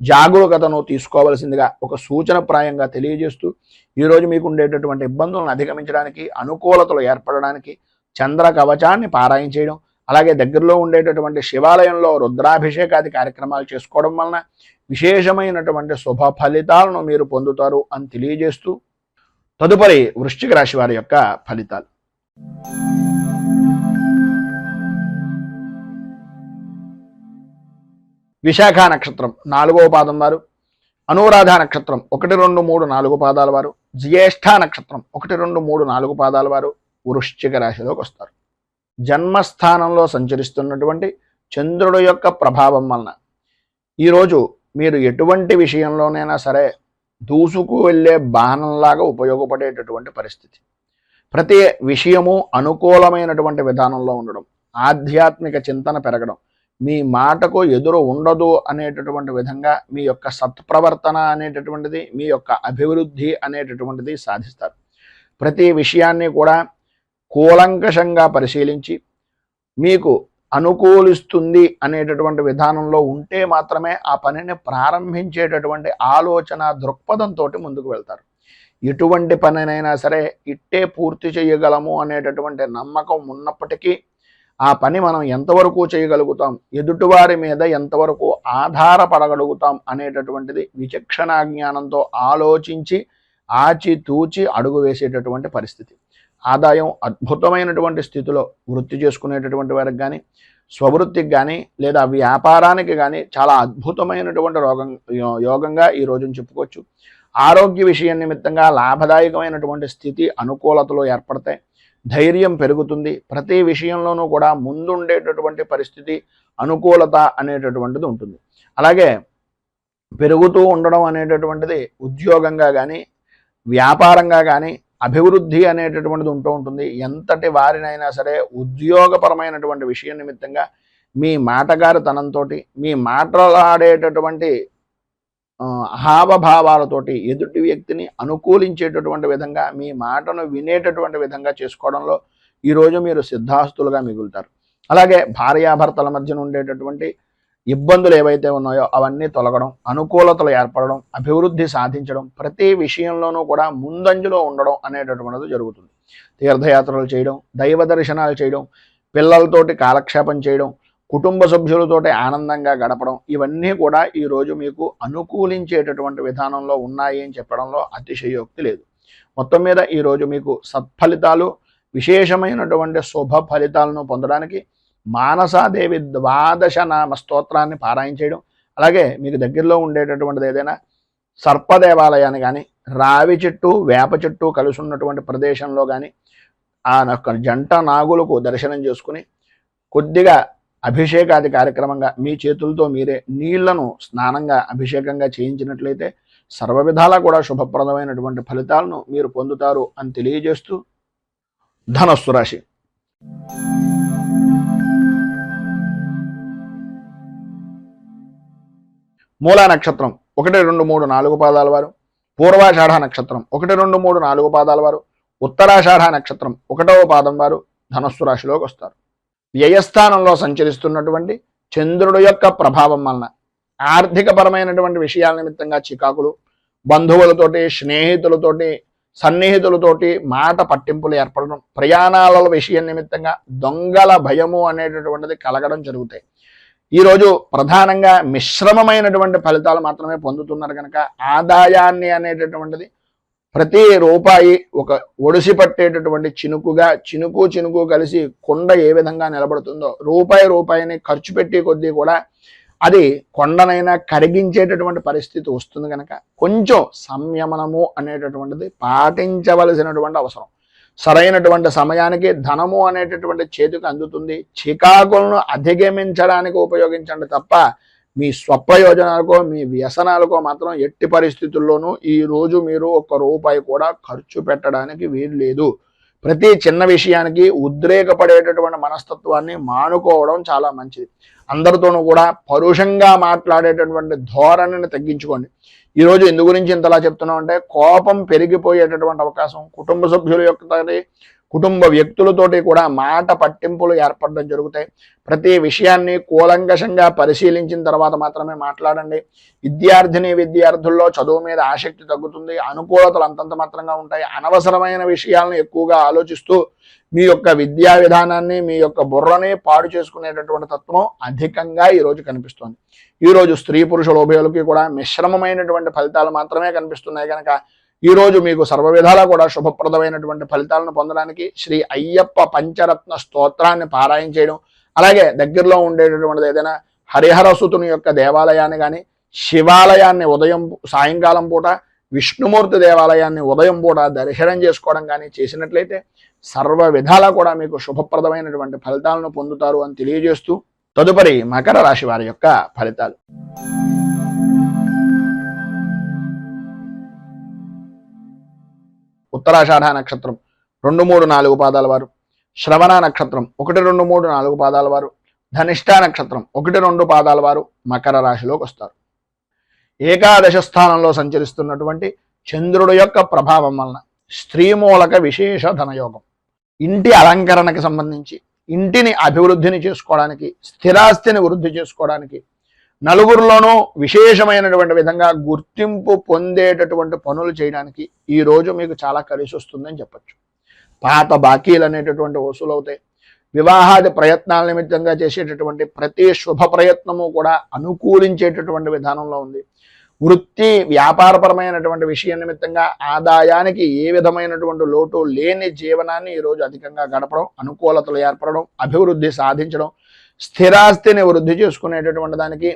జాగరూకతను తీసుకోవాల్సిందిగా ఒక సూచనప్రాయంగా తెలియజేస్తూ ఈరోజు మీకు ఉండేటటువంటి ఇబ్బందులను అధిగమించడానికి, అనుకూలతలు ఏర్పడడానికి చంద్ర కవచాన్ని పారాయణ చేయడం, అలాగే దగ్గరలో ఉండేటటువంటి శివాలయంలో రుద్రాభిషేకాది కార్యక్రమాలు చేసుకోవడం వలన విశేషమైనటువంటి శుభ ఫలితాలను మీరు పొందుతారు అని తెలియజేస్తూ తదుపరి వృశ్చిక రాశి వారి యొక్క ఫలితాలు. విశాఖ నక్షత్రం 4వ పాదం వారు, అనురాధ నక్షత్రం 1, 2, 3, 4 పాదాల వారు, జ్యేష్ఠ నక్షత్రం 1, 2, 3, 4 పాదాల వారు వృశ్చిక రాశిలోకి వస్తారు. జన్మస్థానంలో సంచరిస్తున్నటువంటి చంద్రుడు యొక్క ప్రభావం వలన ఈరోజు మీరు ఎటువంటి విషయంలోనైనా సరే దూసుకు వెళ్ళే బాణంలాగా ఉపయోగపడేటటువంటి పరిస్థితి. ప్రతి విషయము అనుకూలమైనటువంటి విధానంలో ఉండడం, ఆధ్యాత్మిక చింతన పెరగడం, మీ మాటకు ఎదురు ఉండదు అనేటటువంటి విధంగా మీ యొక్క సత్ప్రవర్తన అనేటటువంటిది, మీ యొక్క అభివృద్ధి అనేటటువంటిది సాధిస్తారు. ప్రతి విషయాన్ని కూడా కూలంకషంగా పరిశీలించి మీకు అనుకూలిస్తుంది అనేటటువంటి విధానంలో ఉంటే మాత్రమే ఆ పనిని ప్రారంభించేటటువంటి ఆలోచన దృక్పథంతో ముందుకు వెళ్తారు. ఎటువంటి పనినైనా సరే ఇట్టే పూర్తి చేయగలము అనేటటువంటి నమ్మకం ఉన్నప్పటికీ ఆ పని మనం ఎంతవరకు చేయగలుగుతాం, ఎదుటివారి మీద ఎంతవరకు ఆధారపడగలుగుతాం అనేటటువంటిది విచక్షణా జ్ఞానంతో ఆలోచించి ఆచితూచి అడుగు వేసేటటువంటి పరిస్థితి. ఆదాయం అద్భుతమైనటువంటి స్థితిలో వృత్తి చేసుకునేటటువంటి వారికి కానీ, స్వవృత్తికి కానీ లేదా వ్యాపారానికి కానీ చాలా అద్భుతమైనటువంటి యోగంగా ఈ రోజును చెప్పుకోవచ్చు. ఆరోగ్య విషయం నిమిత్తంగా లాభదాయకమైనటువంటి స్థితి, అనుకూలతలు ఏర్పడతాయి. ధైర్యం పెరుగుతుంది. ప్రతి విషయంలోనూ కూడా ముందుండేటటువంటి పరిస్థితి, అనుకూలత అనేటటువంటిది ఉంటుంది. అలాగే పెరుగుతూ ఉండడం అనేటటువంటిది ఉద్యోగంగా కానీ, వ్యాపారంగా కానీ అభివృద్ధి అనేటటువంటిది ఉంటూ ఉంటుంది. ఎంతటి వారినైనా సరే ఉద్యోగపరమైనటువంటి విషయం నిమిత్తంగా మీ మాటగారితనంతో, మీ మాట్లాడేటటువంటి హావభావాలతోటి ఎదుటి వ్యక్తిని అనుకూలించేటటువంటి విధంగా, మీ మాటను వినేటటువంటి విధంగా చేసుకోవడంలో ఈరోజు మీరు సిద్ధాస్తులుగా మిగులుతారు. అలాగే భార్యాభర్తల మధ్యన ఉండేటటువంటి ఇబ్బందులు ఏవైతే ఉన్నాయో అవన్నీ తొలగడం, అనుకూలతలు ఏర్పడడం, అభివృద్ధి సాధించడం, ప్రతి విషయంలోనూ కూడా ముందంజలో ఉండడం అనేటటువంటిది జరుగుతుంది. తీర్థయాత్రలు చేయడం, దైవ దర్శనాలు చేయడం, పిల్లలతోటి కాలక్షేపం చేయడం, కుటుంబ సభ్యులతోటి ఆనందంగా గడపడం, ఇవన్నీ కూడా ఈరోజు మీకు అనుకూలించేటటువంటి విధానంలో ఉన్నాయి అని చెప్పడంలో అతిశయోక్తి లేదు. మొత్తం మీద ఈరోజు మీకు సత్ఫలితాలు, విశేషమైనటువంటి శుభ ఫలితాలను పొందడానికి మానసాదేవి 12 నామ స్తోత్రాన్ని పారాయణ చేయడం, అలాగే మీకు దగ్గరలో ఉండేటటువంటిది ఏదైనా సర్పదేవాలయాన్ని కానీ, రావి చెట్టు వేప చెట్టు కలిసి ఉన్నటువంటి ప్రదేశంలో కానీ ఆ జంట నాగులకు దర్శనం చేసుకుని కొద్దిగా అభిషేకాది కార్యక్రమంగా మీ చేతులతో మీరే నీళ్లను స్నానంగా అభిషేకంగా చేయించినట్లయితే సర్వ విధాలా కూడా శుభప్రదమైనటువంటి ఫలితాలను మీరు పొందుతారు అని తెలియజేస్తూ, ధనస్సు రాశి. మూలా నక్షత్రం 1, 2, 3, 4 పాదాల వారు, పూర్వాషాఢ నక్షత్రం 1, 2, 3, 4 పాదాల వారు, ఉత్తరాషాఢ నక్షత్రం 1వ పాదం వారు ధనస్సు రాశిలోకి వస్తారు. వ్యయస్థానంలో సంచరిస్తున్నటువంటి చంద్రుడు యొక్క ప్రభావం వలన ఆర్థికపరమైనటువంటి విషయాల నిమిత్తంగా చికాకులు, బంధువులతోటి, స్నేహితులతోటి, సన్నిహితులతోటి మాట పట్టింపులు ఏర్పడడం, ప్రయాణాల విషయం నిమిత్తంగా దొంగల భయము అనేటటువంటిది కలగడం జరుగుతాయి. ఈరోజు ప్రధానంగా మిశ్రమమైనటువంటి ఫలితాలు మాత్రమే పొందుతున్నారు కనుక ఆదాయాన్ని అనేటటువంటిది ప్రతి రూపాయి ఒక ఒడిసి పట్టేటటువంటి చినుకుగా, చినుకు కలిసి కొండ ఏ విధంగా నిలబడుతుందో రూపాయిని ఖర్చు పెట్టి కొద్దీ కూడా అది కొండనైనా కరిగించేటటువంటి పరిస్థితి వస్తుంది కనుక కొంచెం సంయమనము అనేటటువంటిది పాటించవలసినటువంటి అవసరం. సరైనటువంటి సమయానికి ధనము అనేటటువంటి చేతికి అందుతుంది. చికాకులను అధిగమించడానికి ఉపయోగించండి తప్ప మీ స్వప్రయోజనాలకో, మీ వ్యసనాలకో మాత్రం ఎట్టి పరిస్థితుల్లోనూ ఈరోజు మీరు ₹1 కూడా ఖర్చు పెట్టడానికి వీలు లేదు. ప్రతి చిన్న విషయానికి ఉద్రేకపడేటటువంటి మనస్తత్వాన్ని మానుకోవడం చాలా మంచిది. అందరితోనూ కూడా పరుషంగా మాట్లాడేటటువంటి ధోరణిని తగ్గించుకోండి. ఈరోజు ఎందు గురించి ఇంతలా చెప్తున్నాం అంటే కోపం పెరిగిపోయేటటువంటి అవకాశం, కుటుంబ సభ్యుల యొక్క కుటుంబ వ్యక్తులతోటి కూడా మాట పట్టింపులు ఏర్పడడం జరుగుతాయి. ప్రతి విషయాన్ని కూలంకషంగా పరిశీలించిన తర్వాత మాత్రమే మాట్లాడండి. విద్యార్థుల్లో చదువు మీద ఆసక్తి తగ్గుతుంది. అనుకూలతలు అంతంత మాత్రంగా ఉంటాయి. అనవసరమైన విషయాలను ఎక్కువగా ఆలోచిస్తూ మీ యొక్క విద్యా విధానాన్ని, మీ యొక్క బుర్రని పాడు చేసుకునేటటువంటి తత్వం అధికంగా ఈరోజు కనిపిస్తుంది. ఈరోజు స్త్రీ పురుషుల ఉభయులకి కూడా మిశ్రమమైనటువంటి ఫలితాలు మాత్రమే కనిపిస్తున్నాయి కనుక ఈరోజు మీకు సర్వవిధాలా కూడా శుభప్రదమైనటువంటి ఫలితాలను పొందడానికి శ్రీ అయ్యప్ప పంచరత్న స్తోత్రాన్ని పారాయణ చేయడం, అలాగే దగ్గరలో ఉండేటటువంటిది ఏదైనా హరిహరసుతుని యొక్క దేవాలయాన్ని కానీ, శివాలయాన్ని సాయంకాలం పూట, విష్ణుమూర్తి దేవాలయాన్ని ఉదయం పూట దర్శనం చేసుకోవడం కానీ చేసినట్లయితే సర్వ విధాలా కూడా మీకు శుభప్రదమైనటువంటి ఫలితాలను పొందుతారు అని తెలియజేస్తూ, తదుపరి మకర రాశి వారి యొక్క ఫలితాలు. ఉత్తరాషాఢ నక్షత్రం 2, 3, 4 పాదాల వారు, శ్రవణ నక్షత్రం 1, 2, 3, 4 పాదాల వారు, ధనిష్ఠ నక్షత్రం 1, 2 పాదాల వారు మకర రాశిలోకి వస్తారు. ఏకాదశ స్థానంలో సంచరిస్తున్నటువంటి చంద్రుడు యొక్క ప్రభావం వలన స్త్రీ మూలక విశేష ధనయోగం, ఇంటి అలంకరణకి సంబంధించి, ఇంటిని అభివృద్ధిని చేసుకోవడానికి, స్థిరాస్తిని వృద్ధి చేసుకోవడానికి, నలుగురిలోనూ విశేషమైనటువంటి విధంగా గుర్తింపు పొందేటటువంటి పనులు చేయడానికి ఈరోజు మీకు చాలా కలిసి వస్తుందని చెప్పచ్చు. పాత బాకీలు అనేటటువంటి వసూలు అవుతాయి. వివాహాది ప్రయత్నాల నిమిత్తంగా చేసేటటువంటి ప్రతి శుభ ప్రయత్నము కూడా అనుకూలించేటటువంటి విధానంలో ఉంది. వృత్తి వ్యాపారపరమైనటువంటి విషయం నిమిత్తంగా ఆదాయానికి ఏ విధమైనటువంటి లోటు లేని జీవనాన్ని ఈరోజు అధికంగా గడపడం, అనుకూలతలు ఏర్పడడం, అభివృద్ధి సాధించడం, స్థిరాస్తిని వృద్ధి చేసుకునేటటువంటి దానికి,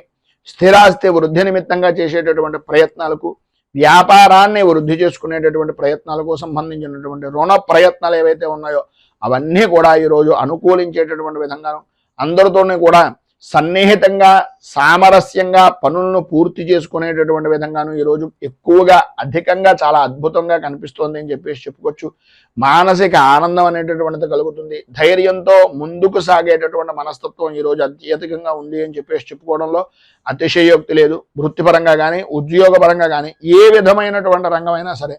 స్థిరాస్తి వృద్ధి నిమిత్తంగా చేసేటటువంటి ప్రయత్నాలకు, వ్యాపారాన్ని వృద్ధి చేసుకునేటటువంటి ప్రయత్నాలకు సంబంధించినటువంటి రుణ ప్రయత్నాలు ఏవైతే ఉన్నాయో అవన్నీ కూడా ఈరోజు అనుకూలించేటటువంటి విధంగా, అందరితోనే కూడా సన్నిహితంగా సామరస్యంగా పనులను పూర్తి చేసుకునేటటువంటి విధంగాను ఈరోజు ఎక్కువగా అధికంగా చాలా అద్భుతంగా కనిపిస్తోంది అని చెప్పేసి చెప్పుకోవచ్చు. మానసిక ఆనందం అనేటటువంటిది కలుగుతుంది. ధైర్యంతో ముందుకు సాగేటటువంటి మనస్తత్వం ఈరోజు అత్యధికంగా ఉంది అని చెప్పేసి చెప్పుకోవడంలో అతిశయోక్తి లేదు. వృత్తిపరంగా కానీ ఉద్యోగపరంగా కానీ ఏ విధమైనటువంటి రంగమైనా సరే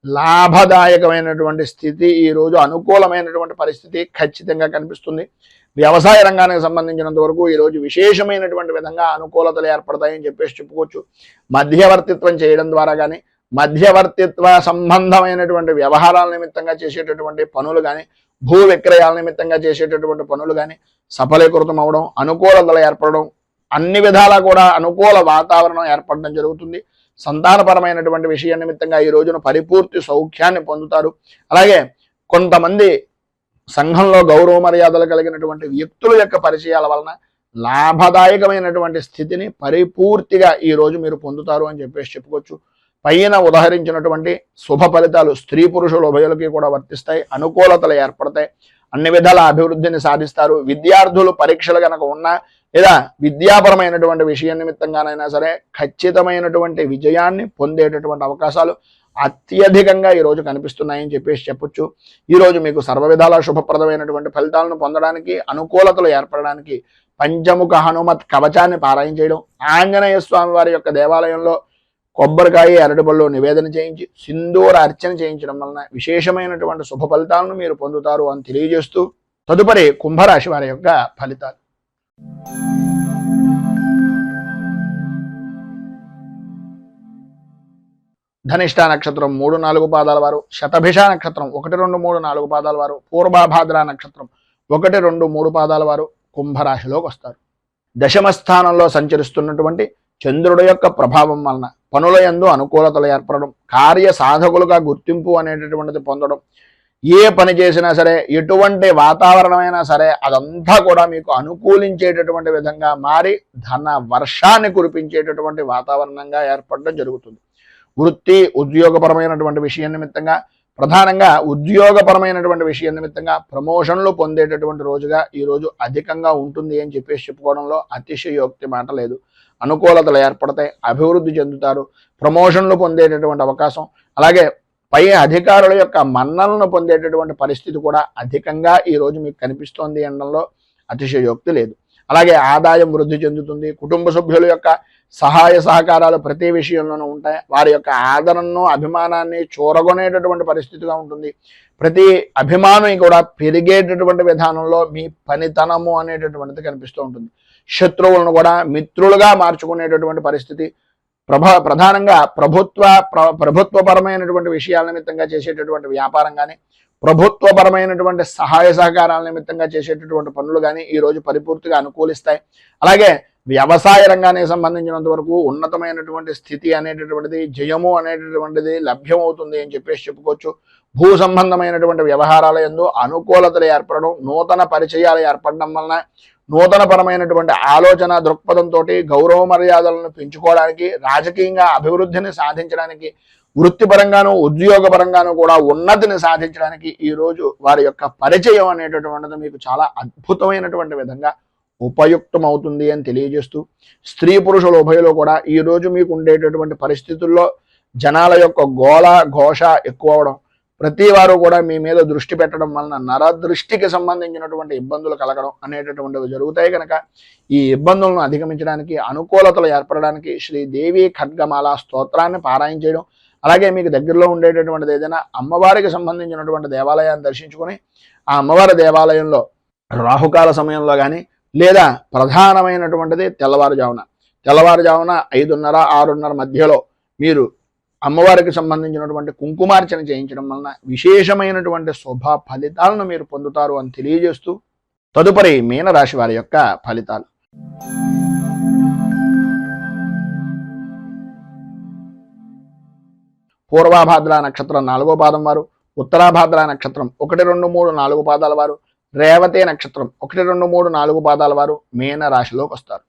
లాభదాయకమైనటువంటి స్థితి, ఈరోజు అనుకూలమైనటువంటి పరిస్థితి ఖచ్చితంగా కనిపిస్తుంది. వ్యవసాయ రంగానికి సంబంధించినంత వరకు ఈరోజు విశేషమైనటువంటి విధంగా అనుకూలతలు ఏర్పడతాయని చెప్పేసి చెప్పుకోవచ్చు. మధ్యవర్తిత్వం చేయడం ద్వారా కానీ, మధ్యవర్తిత్వ సంబంధమైనటువంటి వ్యవహారాల నిమిత్తంగా చేసేటటువంటి పనులు కానీ, భూ విక్రయాల నిమిత్తంగా చేసేటటువంటి పనులు కానీ సఫలీకృతం అవడం, అనుకూలతలు ఏర్పడడం, అన్ని విధాలా కూడా అనుకూల వాతావరణం ఏర్పడడం జరుగుతుంది. సంతానపరమైనటువంటి విషయం నిమిత్తంగా ఈ రోజున పరిపూర్తి సౌఖ్యాన్ని పొందుతారు. అలాగే కొంతమంది సంఘంలో గౌరవ మర్యాదలు కలిగినటువంటి వ్యక్తుల యొక్క పరిచయాల వలన లాభదాయకమైనటువంటి స్థితిని పరిపూర్తిగా ఈ రోజు మీరు పొందుతారు అని చెప్పేసి చెప్పుకోవచ్చు. పైన ఉదహరించినటువంటి శుభ ఫలితాలు స్త్రీ పురుషుల ఉభయులకి కూడా వర్తిస్తాయి. అనుకూలతలు ఏర్పడతాయి. అన్ని విధాల అభివృద్ధిని సాధిస్తారు. విద్యార్థులు పరీక్షలు కనుక ఉన్నా లేదా విద్యాపరమైనటువంటి విషయం నిమిత్తంగానైనా సరే ఖచ్చితమైనటువంటి విజయాన్ని పొందేటటువంటి అవకాశాలు అత్యధికంగా ఈరోజు కనిపిస్తున్నాయని చెప్పేసి చెప్పొచ్చు. ఈరోజు మీకు సర్వ విధాల శుభప్రదమైనటువంటి ఫలితాలను పొందడానికి, అనుకూలతలు ఏర్పడడానికి పంచముఖ హనుమత్ కవచాన్ని పారాయణ చేయడం, ఆంజనేయ స్వామి వారి యొక్క దేవాలయంలో కొబ్బరికాయ అరటిపళ్ళు నివేదన చేయించి సింధూర అర్చన చేయించడం వలన విశేషమైనటువంటి శుభ ఫలితాలను మీరు పొందుతారు అని తెలియజేస్తూ తదుపరి కుంభరాశి వారి యొక్క ఫలితాలు. ధనిష్ట నక్షత్రం 3-4 పాదాల వారు, శతభిష నక్షత్రం 1, 2, 3, 4 పాదాల వారు, పూర్వభాద్ర నక్షత్రం 1, 2, 3 పాదాల వారు కుంభరాశిలోకి వస్తారు. దశమ స్థానంలో సంచరిస్తున్నటువంటి చంద్రుడి యొక్క ప్రభావం వలన పనుల యందు అనుకూలతలు ఏర్పడడం, కార్య సాధకులుగా గుర్తింపు అనేటటువంటిది పొందడం, ఏ పని చేసినా సరే ఎటువంటి వాతావరణమైనా సరే అదంతా కూడా మీకు అనుకూలించేటటువంటి విధంగా మారి ధన వర్షాన్ని కురిపించేటటువంటి వాతావరణంగా ఏర్పడడం జరుగుతుంది. వృత్తి ఉద్యోగపరమైనటువంటి విషయం నిమిత్తంగా, ప్రధానంగా ఉద్యోగపరమైనటువంటి విషయం నిమిత్తంగా ప్రమోషన్లు పొందేటటువంటి రోజుగా ఈరోజు అధికంగా ఉంటుంది అని చెప్పేసి చెప్పుకోవడంలో అతిశయోక్తి మాట లేదు. అనుకూలతలు ఏర్పడతాయి, అభివృద్ధి చెందుతారు, ప్రమోషన్లు పొందేటటువంటి అవకాశం, అలాగే పై అధికారుల యొక్క మన్నలను పొందేటటువంటి పరిస్థితి కూడా అధికంగా ఈరోజు మీకు కనిపిస్తోంది అనడంలో అతిశయోక్తి లేదు. అలాగే ఆదాయం వృద్ధి చెందుతుంది. కుటుంబ సభ్యుల యొక్క సహాయ సహకారాలు ప్రతి విషయంలోనూ ఉంటాయి. వారి యొక్క ఆదరణను అభిమానాన్ని చూరగొనేటటువంటి పరిస్థితిగా ఉంటుంది. ప్రతి అభిమానం కూడా పెరిగేటటువంటి విధానంలో మీ పనితనము అనేటటువంటిది కనిపిస్తూ ఉంటుంది. శత్రువులను కూడా మిత్రులుగా మార్చుకునేటటువంటి పరిస్థితి, ప్రధానంగా ప్రభుత్వపరమైనటువంటి విషయాల నిమిత్తంగా చేసేటటువంటి వ్యాపారం కానీ, ప్రభుత్వపరమైనటువంటి సహాయ సహకారాల నిమిత్తంగా చేసేటటువంటి పనులు కానీ ఈరోజు పరిపూర్తిగా అనుకూలిస్తాయి. అలాగే వ్యవసాయ రంగానికి సంబంధించినంత వరకు ఉన్నతమైనటువంటి స్థితి అనేటటువంటిది, జయము అనేటటువంటిది లభ్యమవుతుంది అని చెప్పేసి చెప్పుకోవచ్చు. భూ సంబంధమైనటువంటి వ్యవహారాల యందు అనుకూలతలు ఏర్పడడం, నూతన పరిచయాలు ఏర్పడడం వలన నూతన పరమైనటువంటి ఆలోచన దృక్పథంతో గౌరవ మర్యాదలను పెంచుకోవడానికి, రాజకీయంగా అభివృద్ధిని సాధించడానికి, వృత్తిపరంగాను ఉద్యోగపరంగాను కూడా ఉన్నతిని సాధించడానికి ఈరోజు వారి యొక్క పరిచయం అనేటటువంటిది మీకు చాలా అద్భుతమైనటువంటి విధంగా ఉపయుక్తం అవుతుంది అని తెలియజేస్తూ, స్త్రీ పురుషుల ఉభయలో కూడా ఈరోజు మీకు ఉండేటటువంటి పరిస్థితుల్లో జనాల యొక్క గోళ ఘోష ఎక్కువ అవడం, ప్రతి వారు కూడా మీ మీద దృష్టి పెట్టడం వలన నరదృష్టికి సంబంధించినటువంటి ఇబ్బందులు కలగడం అనేటటువంటివి జరుగుతాయి. కనుక ఈ ఇబ్బందులను అధిగమించడానికి, అనుకూలతలు ఏర్పడడానికి శ్రీదేవి ఖడ్గమాల స్తోత్రాన్ని పారాయణ చేయడం, అలాగే మీకు దగ్గరలో ఉండేటటువంటిది ఏదైనా అమ్మవారికి సంబంధించినటువంటి దేవాలయాన్ని దర్శించుకొని ఆ అమ్మవారి దేవాలయంలో రాహుకాల సమయంలో కానీ, లేదా ప్రధానమైనటువంటిది తెల్లవారుజామున 5:30, 6:30 మధ్యలో మీరు అమ్మవారికి సంబంధించినటువంటి కుంకుమార్చన చేయించడం వలన విశేషమైనటువంటి శుభ ఫలితాలను మీరు పొందుతారు అని తెలియజేస్తూ తదుపరి మీనరాశి వారి యొక్క ఫలితాలు. పూర్వభాద్ర నక్షత్రం 4వ పాదం వారు, ఉత్తరాభాద్ర నక్షత్రం 1, 2, 3, 4 పాదాల వారు, రేవతే నక్షత్రం 1, 2, 3, 4 పాదాల వారు మీనరాశిలోకి వస్తారు.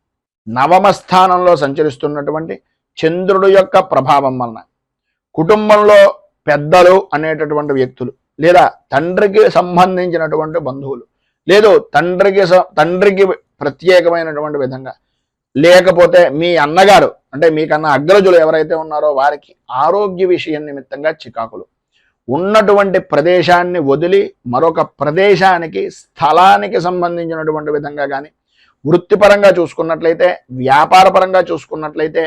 నవమ స్థానంలో సంచరిస్తున్నటువంటి చంద్రుడు యొక్క ప్రభావం వలన కుటుంబంలో పెద్దలు అనేటటువంటి వ్యక్తులు, లేదా తండ్రికి సంబంధించినటువంటి బంధువులు, లేదు తండ్రికి ప్రత్యేకమైనటువంటి విధంగా, లేకపోతే మీ అన్నగారు అంటే మీకన్నా అగ్రజులు ఎవరైతే ఉన్నారో వారికి ఆరోగ్య విషయం నిమిత్తంగా చికాకులు, ఉన్నటువంటి ప్రదేశాన్ని వదిలి మరొక ప్రదేశానికి స్థలానికి సంబంధించినటువంటి విధంగా కానీ, వృత్తిపరంగా చూసుకున్నట్లయితే, వ్యాపారపరంగా చూసుకున్నట్లయితే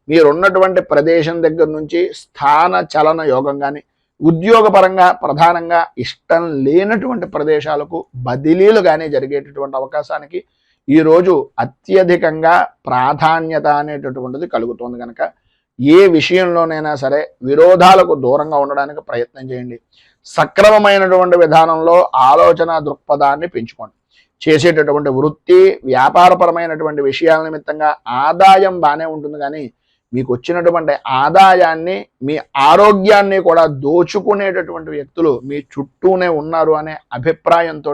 మీరున్నటువంటి ప్రదేశం దగ్గర నుంచి స్థాన చలన యోగం కానీ, ఉద్యోగపరంగా ప్రధానంగా ఇష్టం లేనటువంటి ప్రదేశాలకు బదిలీలు కానీ జరిగేటటువంటి అవకాశానికి ఈరోజు అత్యధికంగా ప్రాధాన్యత అనేటటువంటిది కలుగుతుంది. కనుక ఏ విషయంలోనైనా సరే విరోధాలకు దూరంగా ఉండడానికి ప్రయత్నం చేయండి. సక్రమమైనటువంటి విధానంలో ఆలోచన దృక్పథాన్ని పెంచుకోండి. చేసేటటువంటి వృత్తి వ్యాపారపరమైనటువంటి విషయాల నిమిత్తంగా ఆదాయం బాగానే ఉంటుంది, కానీ మీకు వచ్చినటువంటి ఆదాయాన్ని మీ ఆరోగ్యాన్ని కూడా దోచుకునేటటువంటి వ్యక్తులు మీ చుట్టూనే ఉన్నారు అనే అభిప్రాయంతో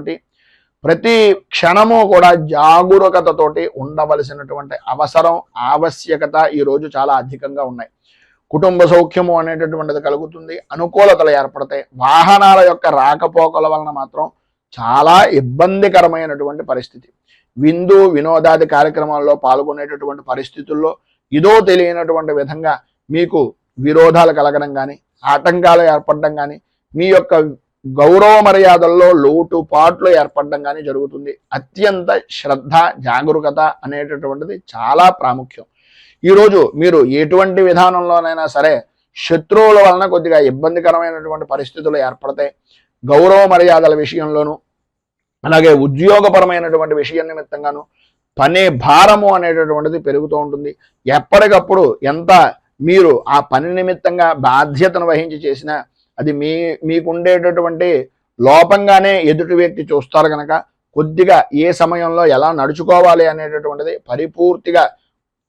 ప్రతి క్షణము కూడా జాగరూకతతోటి ఉండవలసినటువంటి అవసరం ఆవశ్యకత ఈరోజు చాలా అధికంగా ఉన్నాయి. కుటుంబ సౌఖ్యము అనేటటువంటిది కలుగుతుంది, అనుకూలతలు ఏర్పడతాయి. వాహనాల యొక్క రాకపోకల వలన మాత్రం చాలా ఇబ్బందికరమైనటువంటి పరిస్థితి. విందు వినోదాది కార్యక్రమాల్లో పాల్గొనేటటువంటి పరిస్థితుల్లో ఇదో తెలియనటువంటి విధంగా మీకు విరోధాలు కలగడం కానీ, ఆటంకాలు ఏర్పడడం కానీ, మీ యొక్క గౌరవ మర్యాదల్లో లోటుపాట్లు ఏర్పడడం కానీ జరుగుతుంది. అత్యంత శ్రద్ధ జాగరూకత అనేటటువంటిది చాలా ప్రాముఖ్యం. ఈరోజు మీరు ఎటువంటి విధానంలోనైనా సరే శత్రువుల వలన కొద్దిగా ఇబ్బందికరమైనటువంటి పరిస్థితులు ఏర్పడతాయి. గౌరవ మర్యాదల విషయంలోనూ అలాగే ఉద్యోగపరమైనటువంటి విషయం నిమిత్తంగాను పని భారము అనేటటువంటిది పెరుగుతూ ఉంటుంది. ఎప్పటికప్పుడు ఎంత మీరు ఆ పని నిమిత్తంగా బాధ్యతను వహించి చేసినా అది మీకుండేటటువంటి లోపంగానే ఎదుటి వ్యక్తి చూస్తారు. కనుక కొద్దిగా ఏ సమయంలో ఎలా నడుచుకోవాలి అనేటటువంటిది పరిపూర్తిగా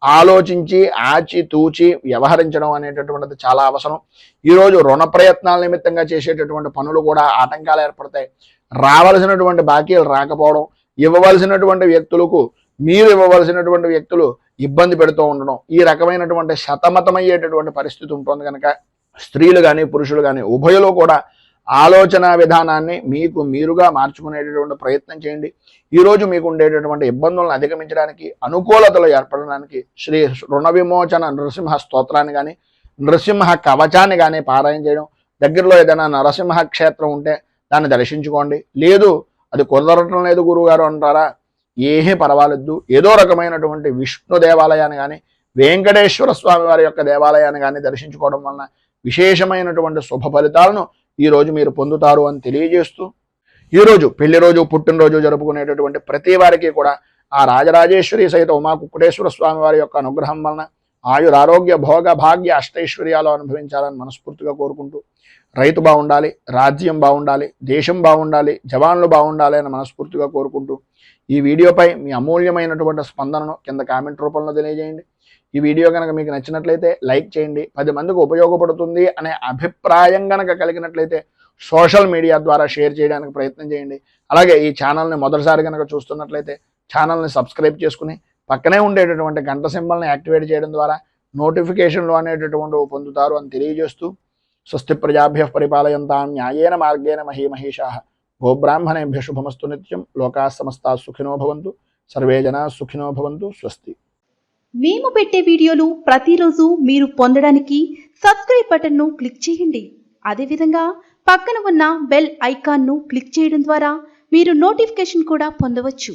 ఆలోచించి ఆచితూచి వ్యవహరించడం అనేటటువంటిది చాలా అవసరం. ఈరోజు రుణ ప్రయత్నాల నిమిత్తంగా చేసేటటువంటి పనులు కూడా ఆటంకాలు ఏర్పడతాయి. రావలసినటువంటి బాకీలు రాకపోవడం, ఇవ్వవలసినటువంటి వ్యక్తులకు మీరు ఇవ్వవలసినటువంటి వ్యక్తులు ఇబ్బంది పెడుతూ ఉండడం, ఈ రకమైనటువంటి సతమతమయ్యేటటువంటి పరిస్థితి ఉంటుంది. కనుక స్త్రీలు కానీ పురుషులు కానీ ఉభయలో కూడా ఆలోచన విధానాన్ని మీకు మీరుగా మార్చుకునేటటువంటి ప్రయత్నం చేయండి. ఈరోజు మీకు ఉండేటటువంటి ఇబ్బందులను అధిగమించడానికి, అనుకూలతలు ఏర్పడడానికి శ్రీ రుణ విమోచన నరసింహ స్తోత్రాన్ని కానీ నరసింహ కవచాన్ని కానీ పారాయణ చేయడం, దగ్గరలో ఏదైనా నరసింహ క్షేత్రం ఉంటే దాన్ని దర్శించుకోండి. లేదు అది కుదరటం లేదు గురువుగారు అంటారా, ఏమీ పర్వాలేదు. ఏదో రకమైనటువంటి విష్ణు దేవాలయాన్ని కానీ వెంకటేశ్వర స్వామి వారి యొక్క దేవాలయాన్ని కానీ దర్శించుకోవడం వలన విశేషమైనటువంటి శుభ ఫలితాలను ఈరోజు మీరు పొందుతారు అని తెలియజేస్తూ, ఈరోజు పెళ్లి రోజు పుట్టినరోజు జరుపుకునేటటువంటి ప్రతి వారికి కూడా ఆ రాజరాజేశ్వరి సహిత ఉమా కుక్కుటేశ్వర స్వామి వారి యొక్క అనుగ్రహం వలన ఆయురారోగ్య భోగ భాగ్య అష్టైశ్వర్యాలు అనుభవించాలని మనస్ఫూర్తిగా కోరుకుంటూ, రైతు బాగుండాలి, రాజ్యం బాగుండాలి, దేశం బాగుండాలి, జవాన్లు బాగుండాలి అని మనస్ఫూర్తిగా కోరుకుంటూ ఈ వీడియోపై మీ అమూల్యమైనటువంటి స్పందనను కింద కామెంట్ రూపంలో తెలియజేయండి. ఈ వీడియో కనుక మీకు నచ్చినట్లయితే లైక్ చేయండి. 10 మందికి ఉపయోగపడుతుంది అనే అభిప్రాయం కనుక కలిగినట్లయితే సోషల్ మీడియా ద్వారా షేర్ చేయడానికి ప్రయత్నం చేయండి. అలాగే ఈ ఛానల్ని మొదటిసారి కనుక చూస్తున్నట్లయితే ఛానల్ని సబ్స్క్రైబ్ చేసుకుని పక్కనే ఉండేటటువంటి గంట సింబల్ని యాక్టివేట్ చేయడం ద్వారా నోటిఫికేషన్లు అనేటటువంటివి పొందుతారు అని తెలియజేస్తూ, స్వస్తి ప్రజాభ్యః పరిపాలయంతాం న్యాయేన మార్గేణ మహీమహీషాః గోబ్రాహ్మణేభ్య శుభమస్తు నిత్యం. లోకాః సమస్తాః సుఖినో భవంతు. సర్వే జనాః సుఖినో భవంతు. స్వస్తి. మేము పెట్టే వీడియోలు ప్రతిరోజు మీరు పొందడానికి సబ్స్క్రైబ్ బటన్ను క్లిక్ చేయండి. అదేవిధంగా పక్కన ఉన్న బెల్ ఐకాన్ను క్లిక్ చేయడం ద్వారా మీరు నోటిఫికేషన్ కూడా పొందవచ్చు.